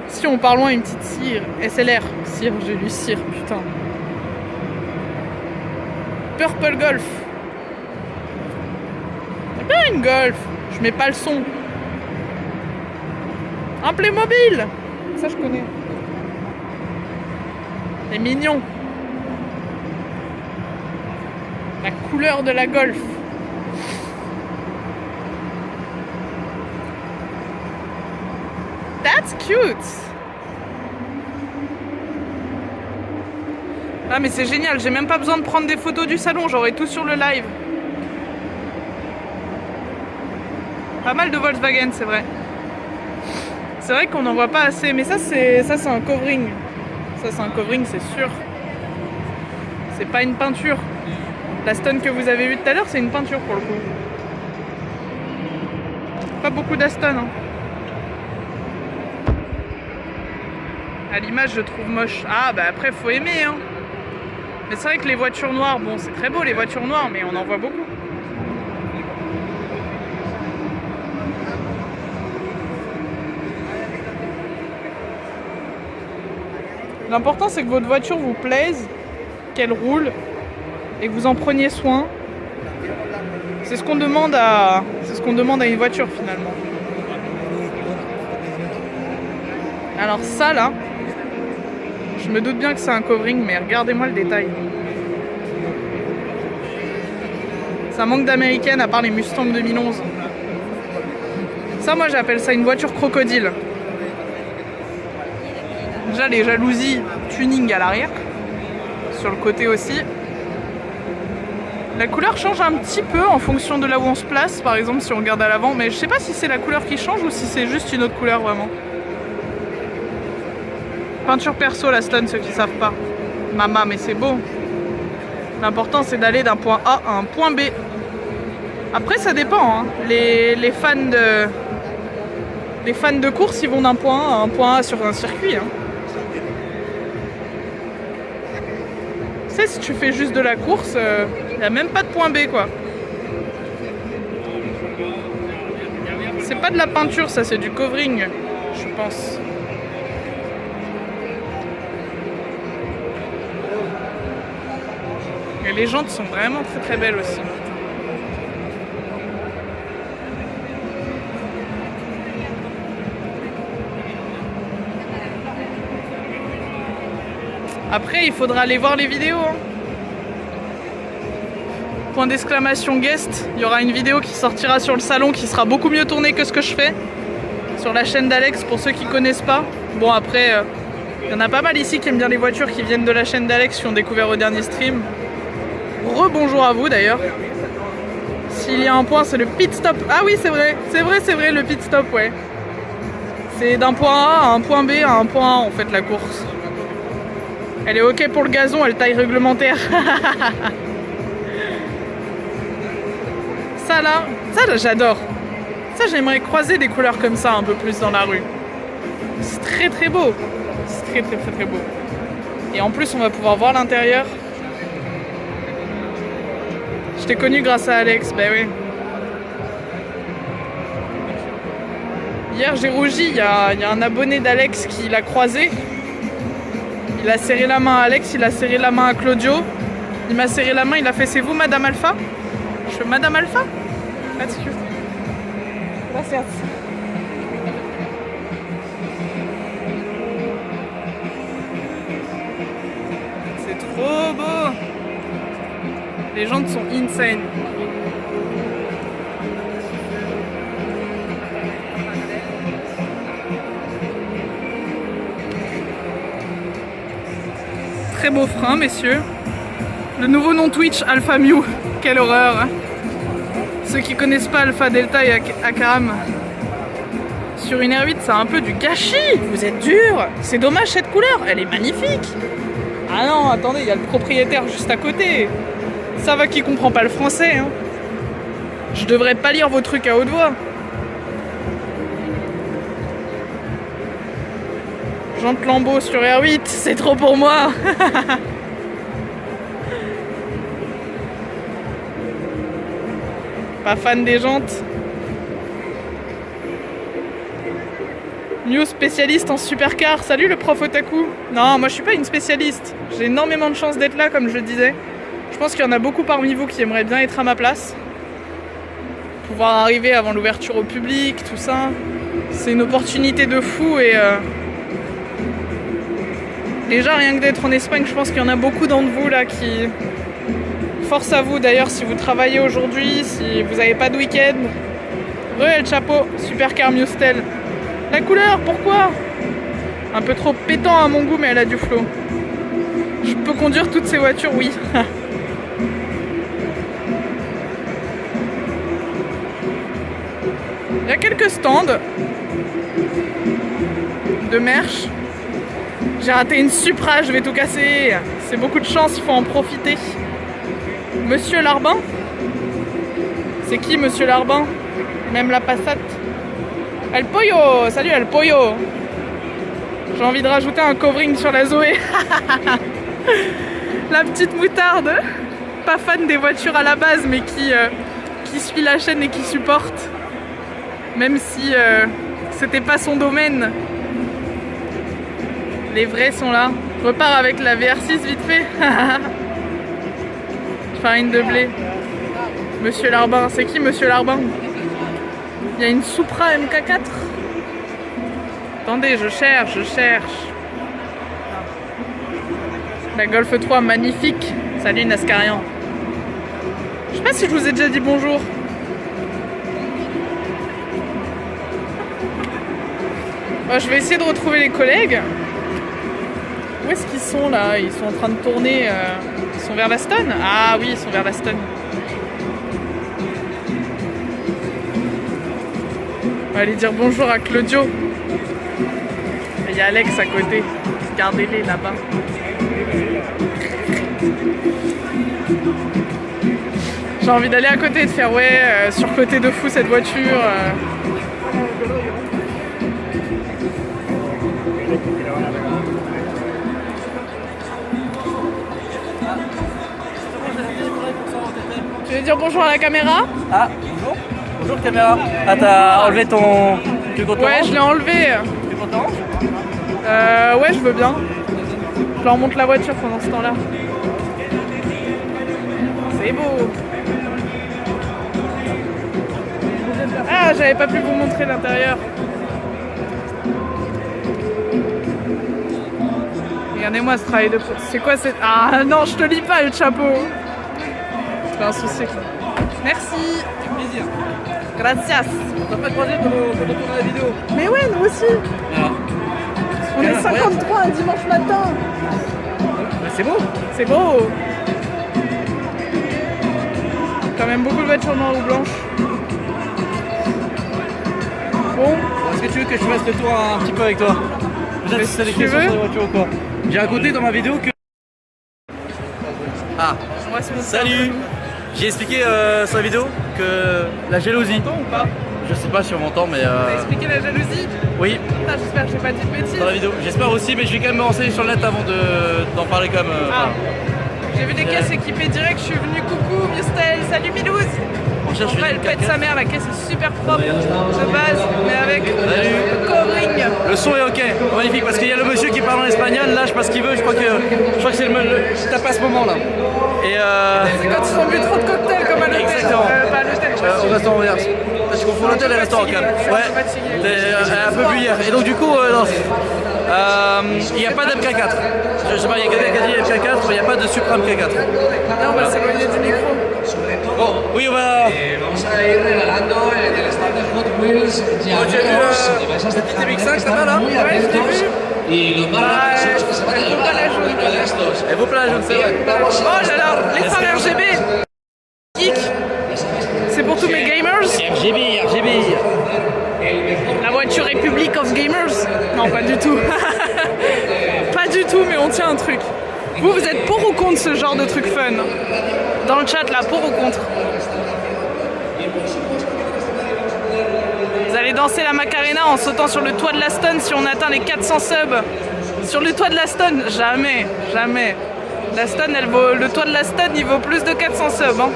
Si on part loin, une petite cire, SLR. Cire, j'ai lu cire, putain. Purple Golf. C'est bien une Golf. Je mets pas le son. Un Playmobil. Ça je connais. C'est mignon. La couleur de la Golf. That's cute. Ah mais c'est génial, j'ai même pas besoin de prendre des photos du salon, j'aurai tout sur le live. Pas mal de Volkswagen, c'est vrai. C'est vrai qu'on n'en voit pas assez, mais ça c'est un covering. Ça c'est un covering, c'est sûr. C'est pas une peinture. La Stone que vous avez vue tout à l'heure, c'est une peinture pour le coup. Pas beaucoup d'Aston. Hein. À l'image, je trouve moche. Ah bah après, faut aimer. Hein. Mais c'est vrai que les voitures noires, bon, c'est très beau les voitures noires, mais on en voit beaucoup. L'important c'est que votre voiture vous plaise, qu'elle roule et que vous en preniez soin. C'est ce qu'on demande à une voiture finalement. Alors ça là, je me doute bien que c'est un covering, mais regardez-moi le détail. Ça manque d'américaine à part les Mustang 2011. Ça moi j'appelle ça une voiture crocodile. Déjà les jalousies tuning à l'arrière, sur le côté aussi. La couleur change un petit peu en fonction de là où on se place, par exemple si on regarde à l'avant, mais je sais pas si c'est la couleur qui change ou si c'est juste une autre couleur vraiment. Peinture perso la Stone, ceux qui savent pas. Mama, mais c'est beau. L'important c'est d'aller d'un point A à un point B. Après ça dépend, hein. Les fans de course ils vont d'un point A à un point A sur un circuit. Hein. Tu sais, si tu fais juste de la course, il n'y a même pas de point B quoi. C'est pas de la peinture, ça c'est du covering, je pense. Et les jantes sont vraiment très très belles aussi. Après, il faudra aller voir les vidéos. Hein. Point d'exclamation guest, il y aura une vidéo qui sortira sur le salon qui sera beaucoup mieux tournée que ce que je fais. Sur la chaîne d'Alex, pour ceux qui connaissent pas. Bon après, il y en a pas mal ici qui aiment bien les voitures qui viennent de la chaîne d'Alex, qui ont découvert au dernier stream. Rebonjour à vous d'ailleurs. S'il y a un point, c'est le pit stop. Ah oui, c'est vrai, le pit stop, ouais. C'est d'un point A à un point B à un point A en fait la course. Elle est ok pour le gazon, elle taille réglementaire. Ça là j'adore. Ça j'aimerais croiser des couleurs comme ça un peu plus dans la rue. C'est très très beau. C'est très très très très beau. Et en plus on va pouvoir voir l'intérieur. Je t'ai connu grâce à Alex, bah oui. Hier j'ai rougi, il y a un abonné d'Alex qui l'a croisé. Il a serré la main à Alex, il a serré la main à Claudio. Il m'a serré la main, il a fait « C'est vous Madame Alpha ?» Je fais « Madame Alpha ?» Excuse. Gracias. C'est trop beau. Les jantes sont insane. Très beau frein, messieurs. Le nouveau nom Twitch, Alpha Mew. Quelle horreur. Hein. Ceux qui connaissent pas Alpha Delta et Akaram, sur une R8, c'est un peu du gâchis. Vous êtes dur. C'est dommage cette couleur. Elle est magnifique. Ah non, attendez, il y a le propriétaire juste à côté. Ça va qui comprend pas le français. Hein. Je devrais pas lire vos trucs à haute voix. Jantes Lambeau sur R8, c'est trop pour moi. Pas fan des jantes. New spécialiste en supercar. Salut le prof otaku. Non, moi je suis pas une spécialiste. J'ai énormément de chance d'être là, comme je le disais. Je pense qu'il y en a beaucoup parmi vous qui aimeraient bien être à ma place. Pouvoir arriver avant l'ouverture au public, tout ça. C'est une opportunité de fou et... Déjà, rien que d'être en Espagne, je pense qu'il y en a beaucoup d'entre vous là qui... Force à vous d'ailleurs si vous travaillez aujourd'hui, si vous n'avez pas de week-end. El Chapeau, Supercar Mustel. La couleur, pourquoi? Un peu trop pétant à mon goût, mais elle a du flow. Je peux conduire toutes ces voitures, oui. Il y a quelques stands. de merch. J'ai raté une Supra, je vais tout casser. C'est beaucoup de chance, il faut en profiter. Monsieur Larbin? C'est qui Monsieur Larbin? Même la Passat. El Pollo! Salut El Pollo! J'ai envie de rajouter un covering sur la Zoé. La petite moutarde. Pas fan des voitures à la base, mais qui suit la chaîne et qui supporte. Même si c'était pas son domaine. Les vrais sont là. Je repars avec la VR6 vite fait. Farine de blé. Monsieur Larbin. C'est qui Monsieur Larbin? Il y a une Supra MK4. Attendez, je cherche. La Golf 3, magnifique. Salut Nascarian. Je sais pas si je vous ai déjà dit bonjour. Bon, je vais essayer de retrouver les collègues. Où est-ce qu'ils sont là? Ils sont en train de tourner. Ils sont vers l'Aston? Ah oui, ils sont vers l'Aston. On va aller dire bonjour à Claudio. Il y a Alex à côté. Regardez-les là-bas. J'ai envie d'aller à côté et de faire surcoté de fou cette voiture. Tu veux dire bonjour à la caméra? Ah, bonjour. Bonjour caméra. Ah, t'as enlevé ton... Tu es content? Ouais, je l'ai enlevé. Tu es content? Ouais, je veux bien. Je leur montre la voiture pendant ce temps-là. C'est beau. Ah, j'avais pas pu vous montrer l'intérieur. Regardez-moi ce travail de... C'est quoi cette... Ah non, je te lis pas le chapeau. C'est un souci. Merci. Avec plaisir. Gracias. On t'a pas croisé pour retourner la vidéo? Mais ouais, nous aussi. Ah. On est 53 un dimanche matin. Bah, c'est beau. C'est beau. Quand même beaucoup de voitures noires ou blanches. Bon. Est-ce que tu veux que je fasse le tour un petit peu avec toi? Peut-être si t'as des questions sur les voitures ou quoi. J'ai raconté dans ma vidéo que... Ah, salut. J'ai expliqué sur la vidéo que la jalousie... Ou pas? Je sais pas si on m'entend mais... T'as expliqué la jalousie? Oui, Putain, j'espère que j'ai pas dit de bêtises. dans la vidéo. J'espère aussi, mais je vais quand même me renseigner sur le net avant d'en parler quand même. Ah. J'ai vu des caisses équipées direct, je suis venu coucou Miustel, salut Milouz. On cherche En vrai, elle pète sa mère, la caisse est super propre de base, mais avec le covering. Le son est ok, magnifique, parce qu'il y a le monsieur qui parle en espagnol, là je sais pas ce qu'il veut, je crois que c'est le tape à ce moment là. Et C'est quand ils ont bu trop de cocktails comme à l'hôtel. Exactement. Pas à l'hôtel, au restaurant, regarde. Tu confonds l'hôtel et le restaurant quand même. Ouais, t'es un peu bu hier. Et donc du coup, non. Il n'y a pas d'MK4. Je sais pas, il y a quelqu'un qui a dit MK4, mais il n'y a pas de Supra MK4. Non, on va s'éloigner du micro. Bon, oui, on va... Vamos a ir regalando en el stand de Hot Wheels la petite MX5 là-bas là? Ouais, je l'ai vu. y los más rápidos son los que se van a llevar uno de estos. Elle vaut plein la jaune, c'est vrai. Oh là là, les phares RGB. Geek. C'est pour tous mes gamers. RGB. La voiture Republic of Gamers. Non, pas du tout. Pas du tout, mais on tient un truc. Vous êtes pour ou contre ce genre de truc fun? Dans le chat, là, pour ou contre? Vous allez danser la Macarena en sautant sur le toit de l'Aston si on atteint les 400 subs. Sur le toit de l'Aston, jamais. L'Aston, le toit de l'Aston, il vaut plus de 400 subs. Hein.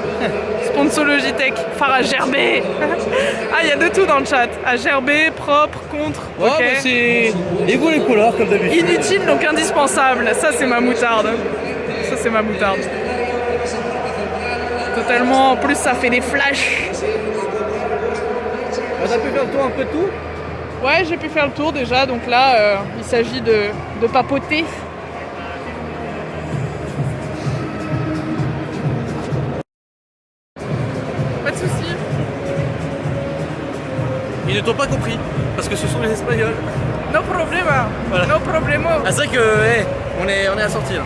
Sponsor Logitech, phare à gerber. Ah, il y a de tout dans le chat. À gerber, propre, contre. Ouais, ok. bah c'est... Et vous les couleurs comme d'habitude. Inutile donc indispensable. Ça, c'est ma moutarde. Totalement. En plus, ça fait des flashs. On a pu faire le tour un peu de tout. Ouais, j'ai pu faire le tour déjà. Donc là, il s'agit de papoter. Pas de soucis. Ils ne t'ont pas compris, parce que ce sont les Espagnols. No problema. Voilà. No problemo. Ah, c'est vrai que, on est assortis là.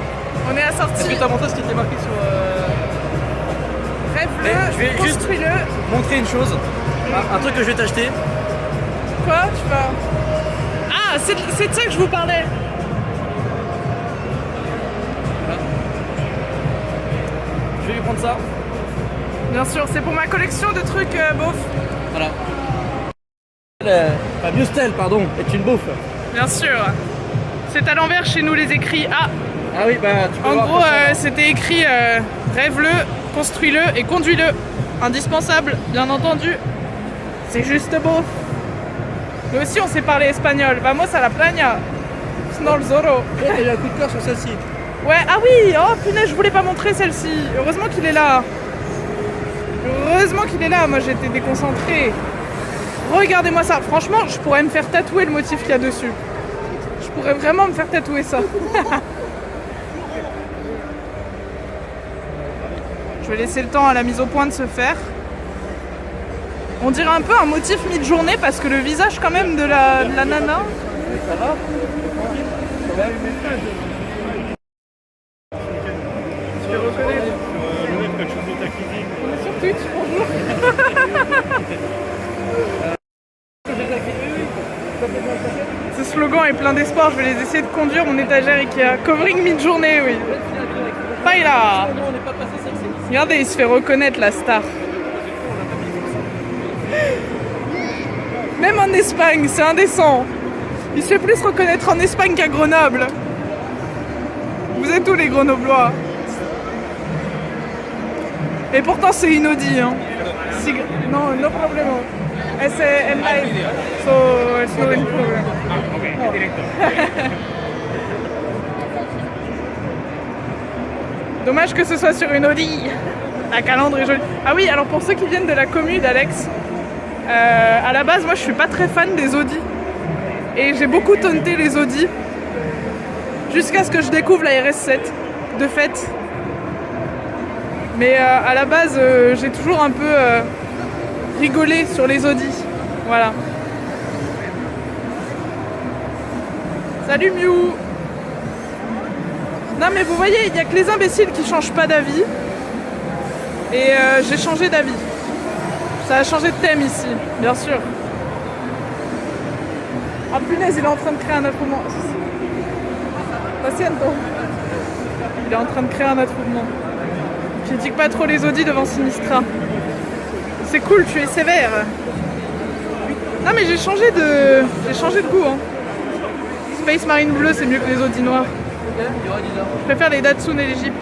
On est Est-ce assortis. que t'as montré ce qui était marqué sur... Rêve-le, je vais juste- construis-le. Montrer une chose, un truc que je vais t'acheter. Quoi? Tu vas... Ah, c'est de ça que je vous parlais. Je vais lui prendre ça. Bien sûr, c'est pour ma collection de trucs beaufs. Voilà. Fabio Stel, pardon, est une bouffe. Bien sûr. C'est à l'envers chez nous les écrits. Ah, Ah oui, bah tu peux en voir gros, comme ça. c'était écrit rêve-le, construis-le et conduis-le. Indispensable, bien entendu. C'est juste beauf. Nous aussi, on sait parler espagnol. Vamos a la playa. Snol Zorro. Ouais, t'as eu un coup de cœur sur celle-ci. Ouais, ah oui, oh punaise, je voulais pas montrer celle-ci. Heureusement qu'il est là. Heureusement qu'il est là, moi j'étais déconcentrée. Regardez-moi ça, franchement, je pourrais me faire tatouer le motif qu'il y a dessus. Je pourrais vraiment me faire tatouer ça. Je vais laisser le temps à la mise au point de se faire. On dirait un peu un motif mi-journée parce que le visage quand même de la nana. Ça va? Je vais reconnaître. On est sur Twitch, bonjour. Ce slogan est plein d'espoir, je vais les essayer de conduire mon étagère Ikea. Covering mid-journée, oui. Paella. Non, on n'est pas passé sexy. Regardez, il se fait reconnaître la star. Même en Espagne, c'est indécent. Il se fait plus reconnaître en Espagne qu'à Grenoble. Vous êtes où les Grenoblois? Et pourtant c'est une Audi, hein. Non, no problème. C'est en live, so it's no problem. Dommage que ce soit sur une Audi. La calandre est jolie. Ah oui, alors pour ceux qui viennent de la commune d'Alex, à la base, moi je suis pas très fan des Audi. Et j'ai beaucoup taunté les Audi. Jusqu'à ce que je découvre la RS7, de fait. Mais à la base, j'ai toujours un peu rigolé sur les Audi. Voilà. Salut Miu. Non mais vous voyez, il n'y a que les imbéciles qui changent pas d'avis. Et j'ai changé d'avis. Ça a changé de thème ici, bien sûr. Ah punaise, il est en train de créer un attroupement. Patiento. Il est en train de créer un attroupement. Critique pas trop les Audi devant Sinistra. C'est cool, tu es sévère. Non mais j'ai changé de goût. Hein. Space Marine bleu, c'est mieux que les Audi noirs. Je préfère les Datsun et les Jeeps.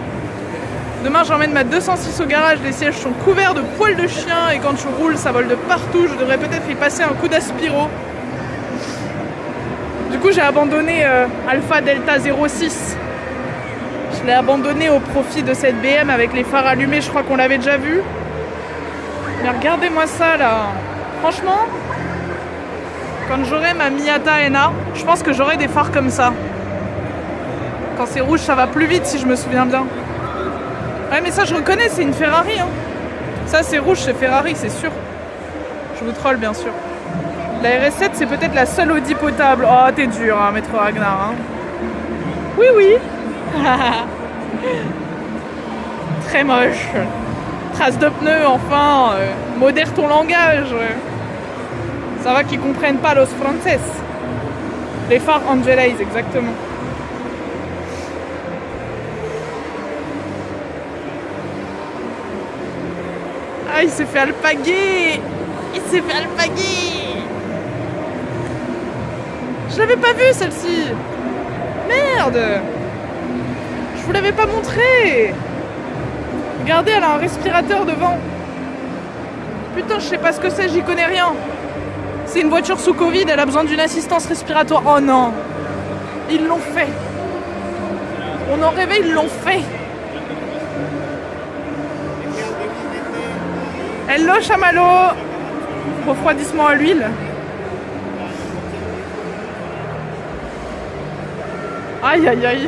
Demain j'emmène ma 206 au garage, les sièges sont couverts de poils de chien et quand je roule ça vole de partout, je devrais peut-être y passer un coup d'aspiro. Du coup j'ai abandonné Alpha Delta 06. Je l'ai abandonné au profit de cette BM avec les phares allumés, je crois qu'on l'avait déjà vu. Mais regardez-moi ça là. Franchement, quand j'aurai ma Miata NA, je pense que j'aurai des phares comme ça. Quand c'est rouge ça va plus vite si je me souviens bien. Ouais mais ça je reconnais, c'est une Ferrari hein. Ça c'est rouge, c'est Ferrari, c'est sûr. Je vous troll bien sûr. La RS7 c'est peut-être la seule Audi potable. Oh t'es dur hein, maître Ragnar hein. Oui oui. Très moche. Trace de pneus enfin. Modère ton langage. Ça va qu'ils comprennent pas los frances. Les phares Angelaise exactement. Ah, il s'est fait alpaguer. Il s'est fait alpaguer. Je l'avais pas vue celle-ci. Merde. Je vous l'avais pas montré. Regardez, elle a un respirateur devant. Putain, je sais pas ce que c'est, j'y connais rien. C'est une voiture sous Covid, elle a besoin d'une assistance respiratoire. Oh non. Ils l'ont fait. On en rêvait, ils l'ont fait. Hello chamallow. Refroidissement à l'huile. Aïe aïe aïe.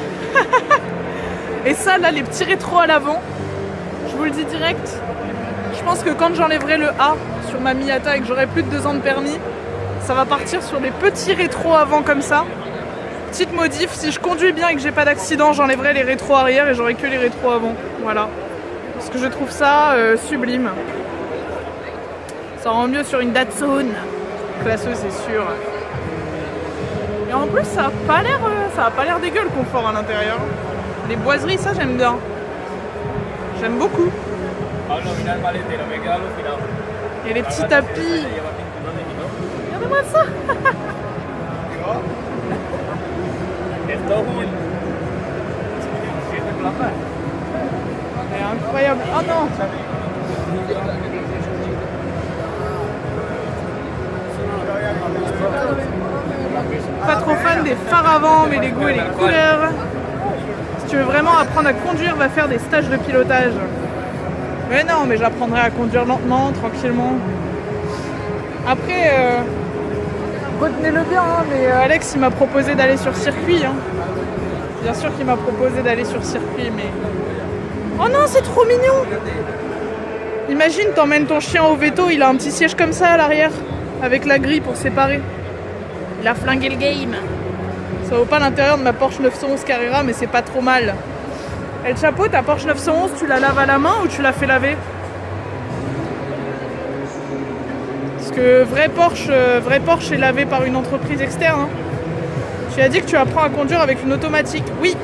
Et ça là, les petits rétros à l'avant, je vous le dis direct, je pense que quand j'enlèverai le A sur ma Miata et que j'aurai plus de 2 ans de permis, ça va partir sur les petits rétros avant comme ça. Petite modif, si je conduis bien et que j'ai pas d'accident, j'enlèverai les rétros arrière et j'aurai que les rétros avant. Voilà. Parce que je trouve ça sublime. Ça rend mieux sur une Datsun. Classeuse, c'est sûr. Et en plus, ça a pas l'air dégueu le confort à l'intérieur. Les boiseries, ça j'aime bien. J'aime beaucoup. Et les petits tapis. Regardez-moi ça. C'est incroyable. Oh non. Pas trop fan des phares avant, mais les goûts et les couleurs. Si tu veux vraiment apprendre à conduire, va faire des stages de pilotage. Mais non, mais j'apprendrai à conduire lentement, tranquillement. Après, retenez-le bien, hein, mais Alex il m'a proposé d'aller sur circuit. Hein. Bien sûr qu'il m'a proposé d'aller sur circuit, mais... Oh non, c'est trop mignon! Imagine, t'emmènes ton chien au veto, il a un petit siège comme ça à l'arrière, avec la grille pour séparer. Il a flingué le game. Ça vaut pas l'intérieur de ma Porsche 911 Carrera, mais c'est pas trop mal. Et le chapeau, ta Porsche 911, tu la laves à la main ou tu la fais laver? Parce que vrai Porsche est lavé par une entreprise externe. Hein. Tu as dit que tu apprends à conduire avec une automatique. Oui.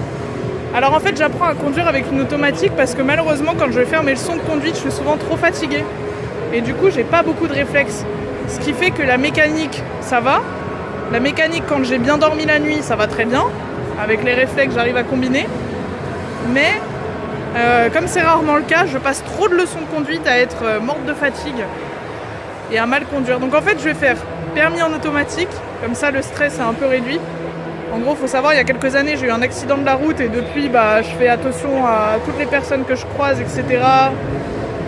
Alors en fait, j'apprends à conduire avec une automatique parce que malheureusement, quand je vais faire mes leçons de conduite, je suis souvent trop fatiguée. Et du coup, j'ai pas beaucoup de réflexes. Ce qui fait que la mécanique, ça va. La mécanique, quand j'ai bien dormi la nuit, ça va très bien. Avec les réflexes, j'arrive à combiner. Mais comme c'est rarement le cas, je passe trop de leçons de conduite à être morte de fatigue et à mal conduire. Donc en fait, je vais faire permis en automatique. Comme ça, le stress est un peu réduit. En gros, il faut savoir, il y a quelques années, j'ai eu un accident de la route et depuis, je fais attention à toutes les personnes que je croise, etc.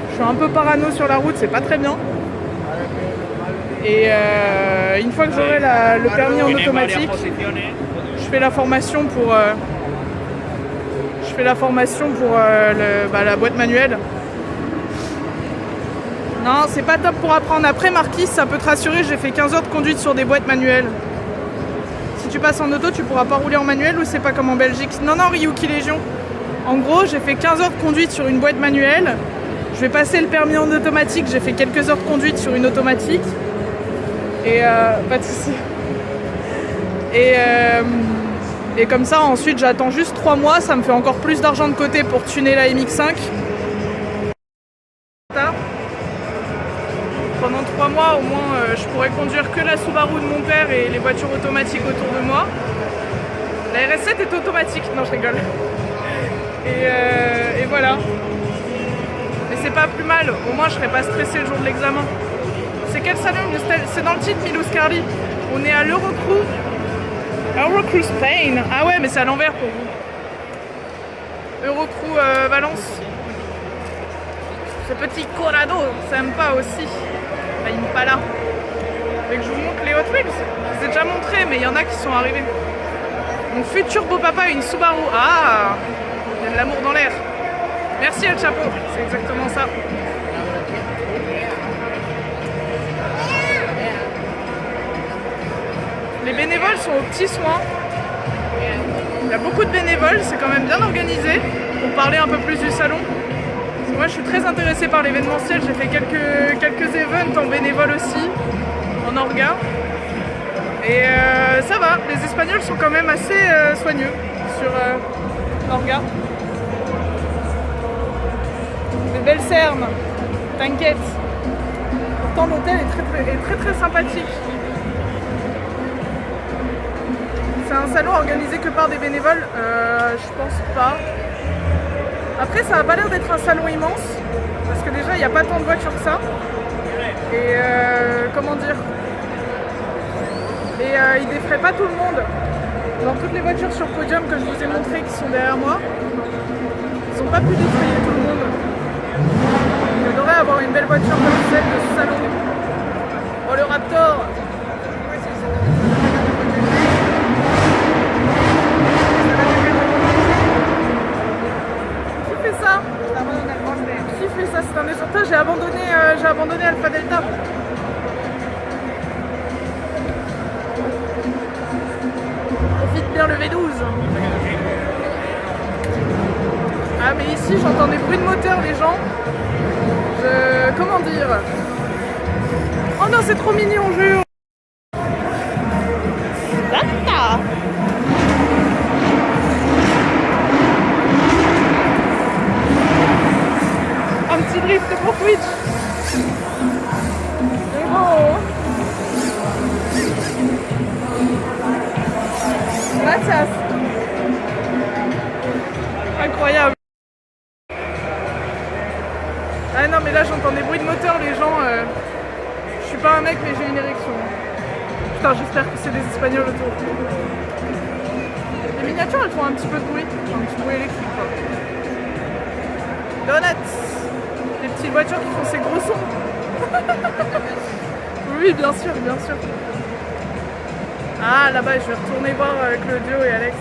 Je suis un peu parano sur la route, c'est pas très bien. Et une fois que j'aurai le permis en automatique, je fais la formation pour, la boîte manuelle. Non, c'est pas top pour apprendre. Après, Marquis, ça peut te rassurer, j'ai fait 15 heures de conduite sur des boîtes manuelles. Si tu passes en auto, tu pourras pas rouler en manuel ou c'est pas comme en Belgique? Non, Ryuki Légion. En gros, j'ai fait 15 heures de conduite sur une boîte manuelle. Je vais passer le permis en automatique, j'ai fait quelques heures de conduite sur une automatique. Et pas de soucis. Et comme ça, ensuite, j'attends juste 3 mois. Ça me fait encore plus d'argent de côté pour tuner la MX5. Pendant 3 mois, au moins, je pourrais conduire que la Subaru de mon père et les voitures automatiques autour de moi. La RS7 est automatique. Non, je rigole. Et voilà. Mais c'est pas plus mal. Au moins, je serais pas stressée le jour de l'examen. C'est quel salon? C'est dans le titre, Milou Scarli. On est à l'Eurocrew. Eurocrew Spain. Ah ouais, mais c'est à l'envers pour vous. Eurocrew Valence. Ce petit Corrado, sympa aussi. La Impala. Et que je vous montre les Hot Wheels. Je vous ai déjà montré, mais il y en a qui sont arrivés. Mon futur beau-papa a une Subaru. Ah, il y a de l'amour dans l'air. Merci El Chapeau, c'est exactement ça. Les bénévoles sont aux petits soins. Il y a beaucoup de bénévoles, c'est quand même bien organisé. Pour parler un peu plus du salon. Moi je suis très intéressée par l'événementiel, j'ai fait quelques events en bénévole aussi, en orga. Et ça va, les Espagnols sont quand même assez soigneux sur l'orga. Des belles cernes, t'inquiète. Pourtant l'hôtel est très sympathique. C'est un salon organisé que par des bénévoles? Je pense pas. Après, ça n'a pas l'air d'être un salon immense, parce que déjà, il n'y a pas tant de voitures que ça. Et comment dire? Et ils défraient pas tout le monde. Dans toutes les voitures sur podium que je vous ai montrées qui sont derrière moi, ils n'ont pas pu défrayer tout le monde. J'adorerais avoir une belle voiture comme celle de ce salon. Oh, le Raptor! Qui fait ça? C'est un échantillon. J'ai abandonné Alpha Delta. Profite bien le V12. Ah mais ici j'entends des bruits de moteur les gens. Comment dire? Oh non c'est trop mignon, jure. Tata. lift pour Twitch. C'est bon. Gracias. Incroyable. Ah non mais là j'entends des bruits de moteur, les gens... Je suis pas un mec mais j'ai une érection. Putain j'espère que c'est des Espagnols autour. Les miniatures elles font un petit peu de bruit, un petit bruit électrique quoi. Donuts. Les petites voitures qui font ces gros sons. Oui bien sûr, bien sûr. Ah là-bas je vais retourner voir Claudio et Alex.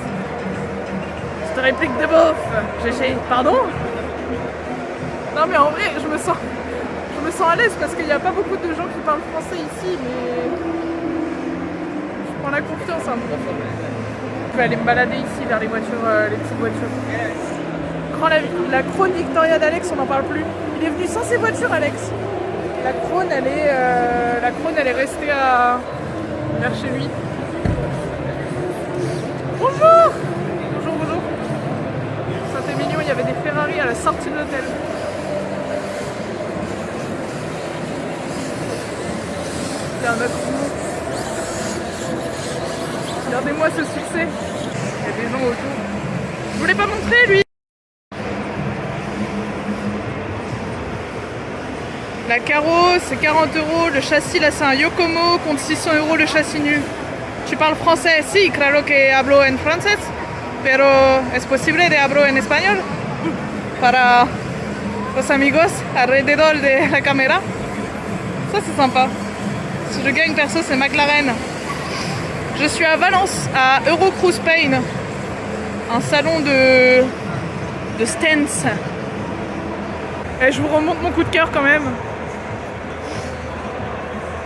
Cette réplique de beauf. J'ai pardon. Non mais en vrai je me sens à l'aise parce qu'il n'y a pas beaucoup de gens qui parlent français ici, mais je prends la confiance un peu. Je vais aller me balader ici vers les voitures, les petites voitures. La Krone Victoria d'Alex, on n'en parle plus. Il est venu sans ses voitures, Alex. La Krone, elle est restée vers chez lui. Bonjour. Bonjour, bonjour. C'était mignon, il y avait des Ferrari à la sortie de l'hôtel. Il y a un autre monde. Regardez-moi ce succès. Il y a des gens autour. Je voulais pas montrer lui. La carreau c'est 40 €, le châssis là c'est un Yokomo contre 600 € le châssis nu. Tu parles français? Sí, claro que hablo en francés, pero es posible de hablar en español para los amigos alrededor de la caméra. Ça c'est sympa. Si je gagne perso c'est McLaren. Je suis à Valence, à Eurocruise Spain, un salon de stands. Et je vous remonte mon coup de cœur quand même.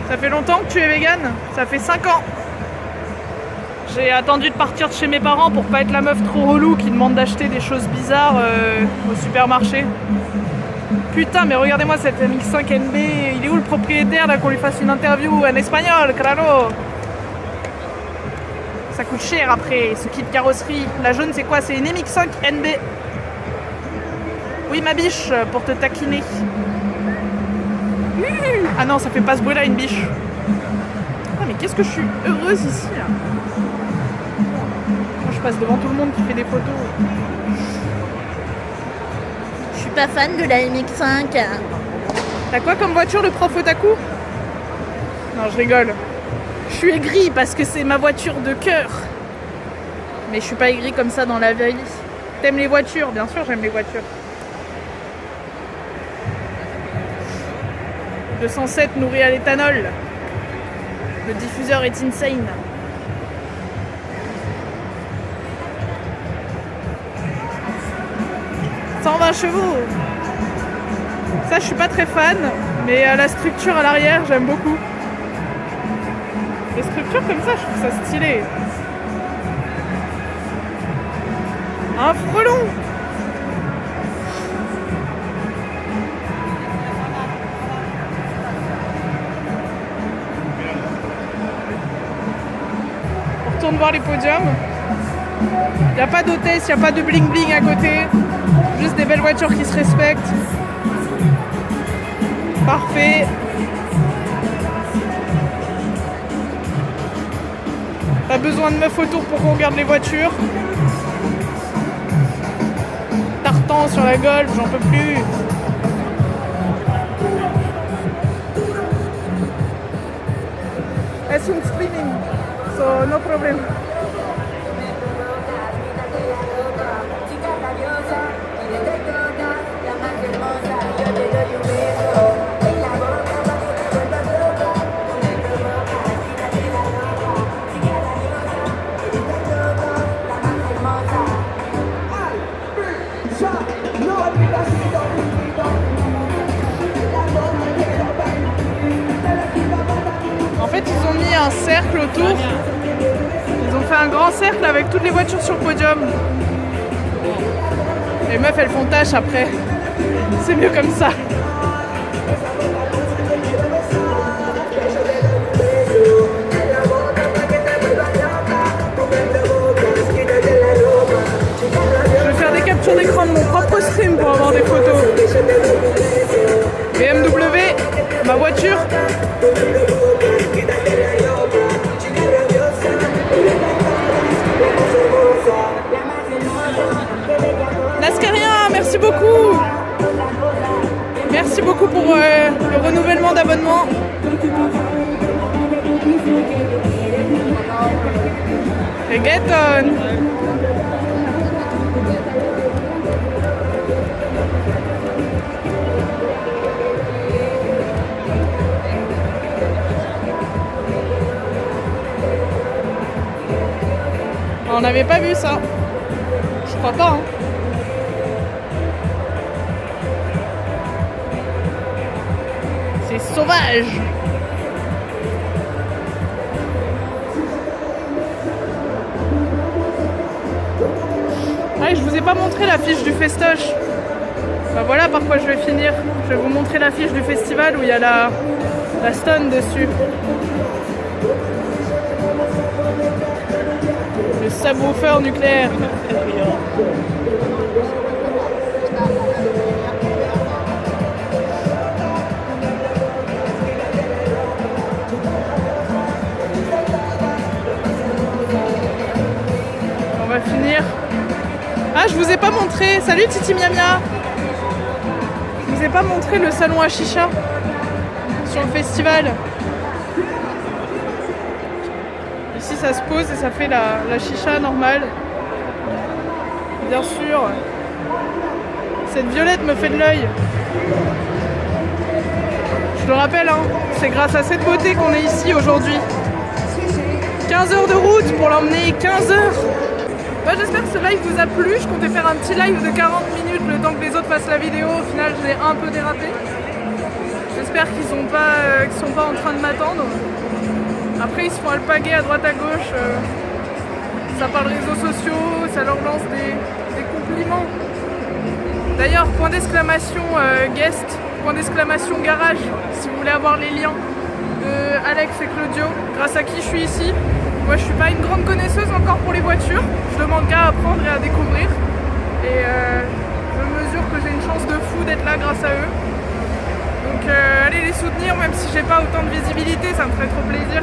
Ça fait longtemps que tu es vegan? Ça fait 5 ans. J'ai attendu de partir de chez mes parents pour pas être la meuf trop relou qui demande d'acheter des choses bizarres au supermarché. Putain mais regardez-moi cette MX-5 NB, il est où le propriétaire là qu'on lui fasse une interview en espagnol, claro. Ça coûte cher après, ce kit carrosserie. La jaune c'est quoi? C'est une MX-5 NB. Oui ma biche, pour te taquiner. Ah non ça fait pas ce bruit là une biche. Ah mais qu'est-ce que je suis heureuse ici là. Moi je passe devant tout le monde qui fait des photos. Je suis pas fan de la MX-5. T'as quoi comme voiture le prof otaku? Non je rigole. Je suis aigrie parce que c'est ma voiture de cœur. Mais je suis pas aigrie comme ça dans la vie. T'aimes les voitures? Bien sûr j'aime les voitures. 207 nourri à l'éthanol. Le diffuseur est insane. « 120 chevaux. Ça, je suis pas très fan, mais la structure à l'arrière, j'aime beaucoup. Les structures comme ça, je trouve ça stylé. Un frelon. On retourne voir les podiums. Il n'y a pas d'hôtesse, il n'y a pas de bling bling à côté. Juste des belles voitures qui se respectent. Parfait. Pas besoin de meufs autour pour qu'on regarde les voitures. Tartan sur la Golf, j'en peux plus. Es un streaming, so no problem. En fait, ils ont mis un cercle autour. Ils ont fait un grand cercle avec toutes les voitures sur le podium. Les meufs, elles font tâche après. C'est mieux comme ça. Je vais faire des captures d'écran de mon propre stream pour avoir des photos. voiture. Lascarien, merci beaucoup. Merci beaucoup pour le renouvellement d'abonnement. Reggaeton. On n'avait pas vu ça. Je crois pas, hein. C'est sauvage. Ah, je vous ai pas montré l'affiche du festoche. Bah voilà par quoi je vais finir. Je vais vous montrer l'affiche du festival où il y a la stone dessus. Le subwoofer nucléaire. On va finir. Ah, je vous ai pas montré. Salut Titi Miamia. Je vous ai pas montré le salon à chicha sur le festival. Ici ça se pose et ça fait la chicha normale. Bien sûr. Cette violette me fait de l'œil. Je le rappelle, hein, c'est grâce à cette beauté qu'on est ici aujourd'hui. 15 heures de route pour l'emmener, 15 heures. Bah, j'espère que ce live vous a plu. Je comptais faire un petit live de 40 minutes le temps que les autres fassent la vidéo. Au final, j'ai un peu dérapé. J'espère qu'ils sont pas en train de m'attendre. Après, ils se font alpaguer à droite à gauche. Ça parle réseaux sociaux, ça leur lance des compliments. D'ailleurs, point d'exclamation guest, point d'exclamation garage, si vous voulez avoir les liens de Alex et Claudio, grâce à qui je suis ici. Moi, je suis pas une grande connaisseuse encore pour les voitures. Je demande qu'à apprendre et à découvrir. Et je mesure que j'ai une chance de fou d'être là grâce à eux. Donc allez les soutenir, même si j'ai pas autant de visibilité, ça me ferait trop plaisir.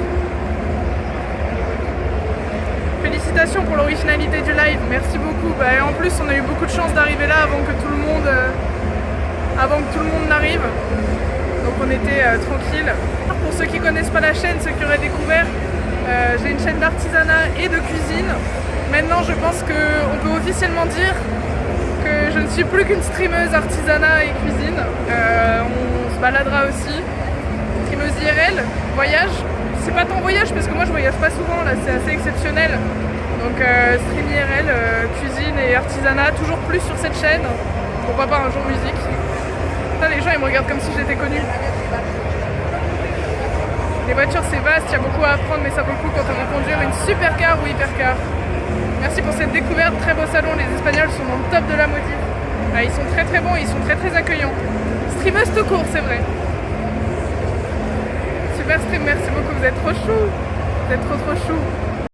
Félicitations pour l'originalité du live, merci beaucoup. Bah, et en plus, on a eu beaucoup de chance d'arriver là avant que tout le monde n'arrive. Donc on était tranquille. Pour ceux qui connaissent pas la chaîne, ceux qui auraient découvert, j'ai une chaîne d'artisanat et de cuisine. Maintenant, je pense qu'on peut officiellement dire que je ne suis plus qu'une streameuse artisanat et cuisine. On se baladera aussi. Streameuse IRL, voyage. C'est pas tant voyage parce que moi je voyage pas souvent, là c'est assez exceptionnel. Donc stream IRL, cuisine et artisanat, toujours plus sur cette chaîne. Pourquoi pas un jour musique. Putain, les gens ils me regardent comme si j'étais connue. Les voitures c'est vaste, il y a beaucoup à apprendre mais ça vaut le coup quand on veut conduire une supercar ou hypercar. Merci pour cette découverte, très beau salon, les Espagnols sont dans le top de la modif. Ah, ils sont très très bons, ils sont très très accueillants. Streameuse tout court, c'est vrai. Super stream, merci beaucoup, vous êtes trop chou. Vous êtes trop chou.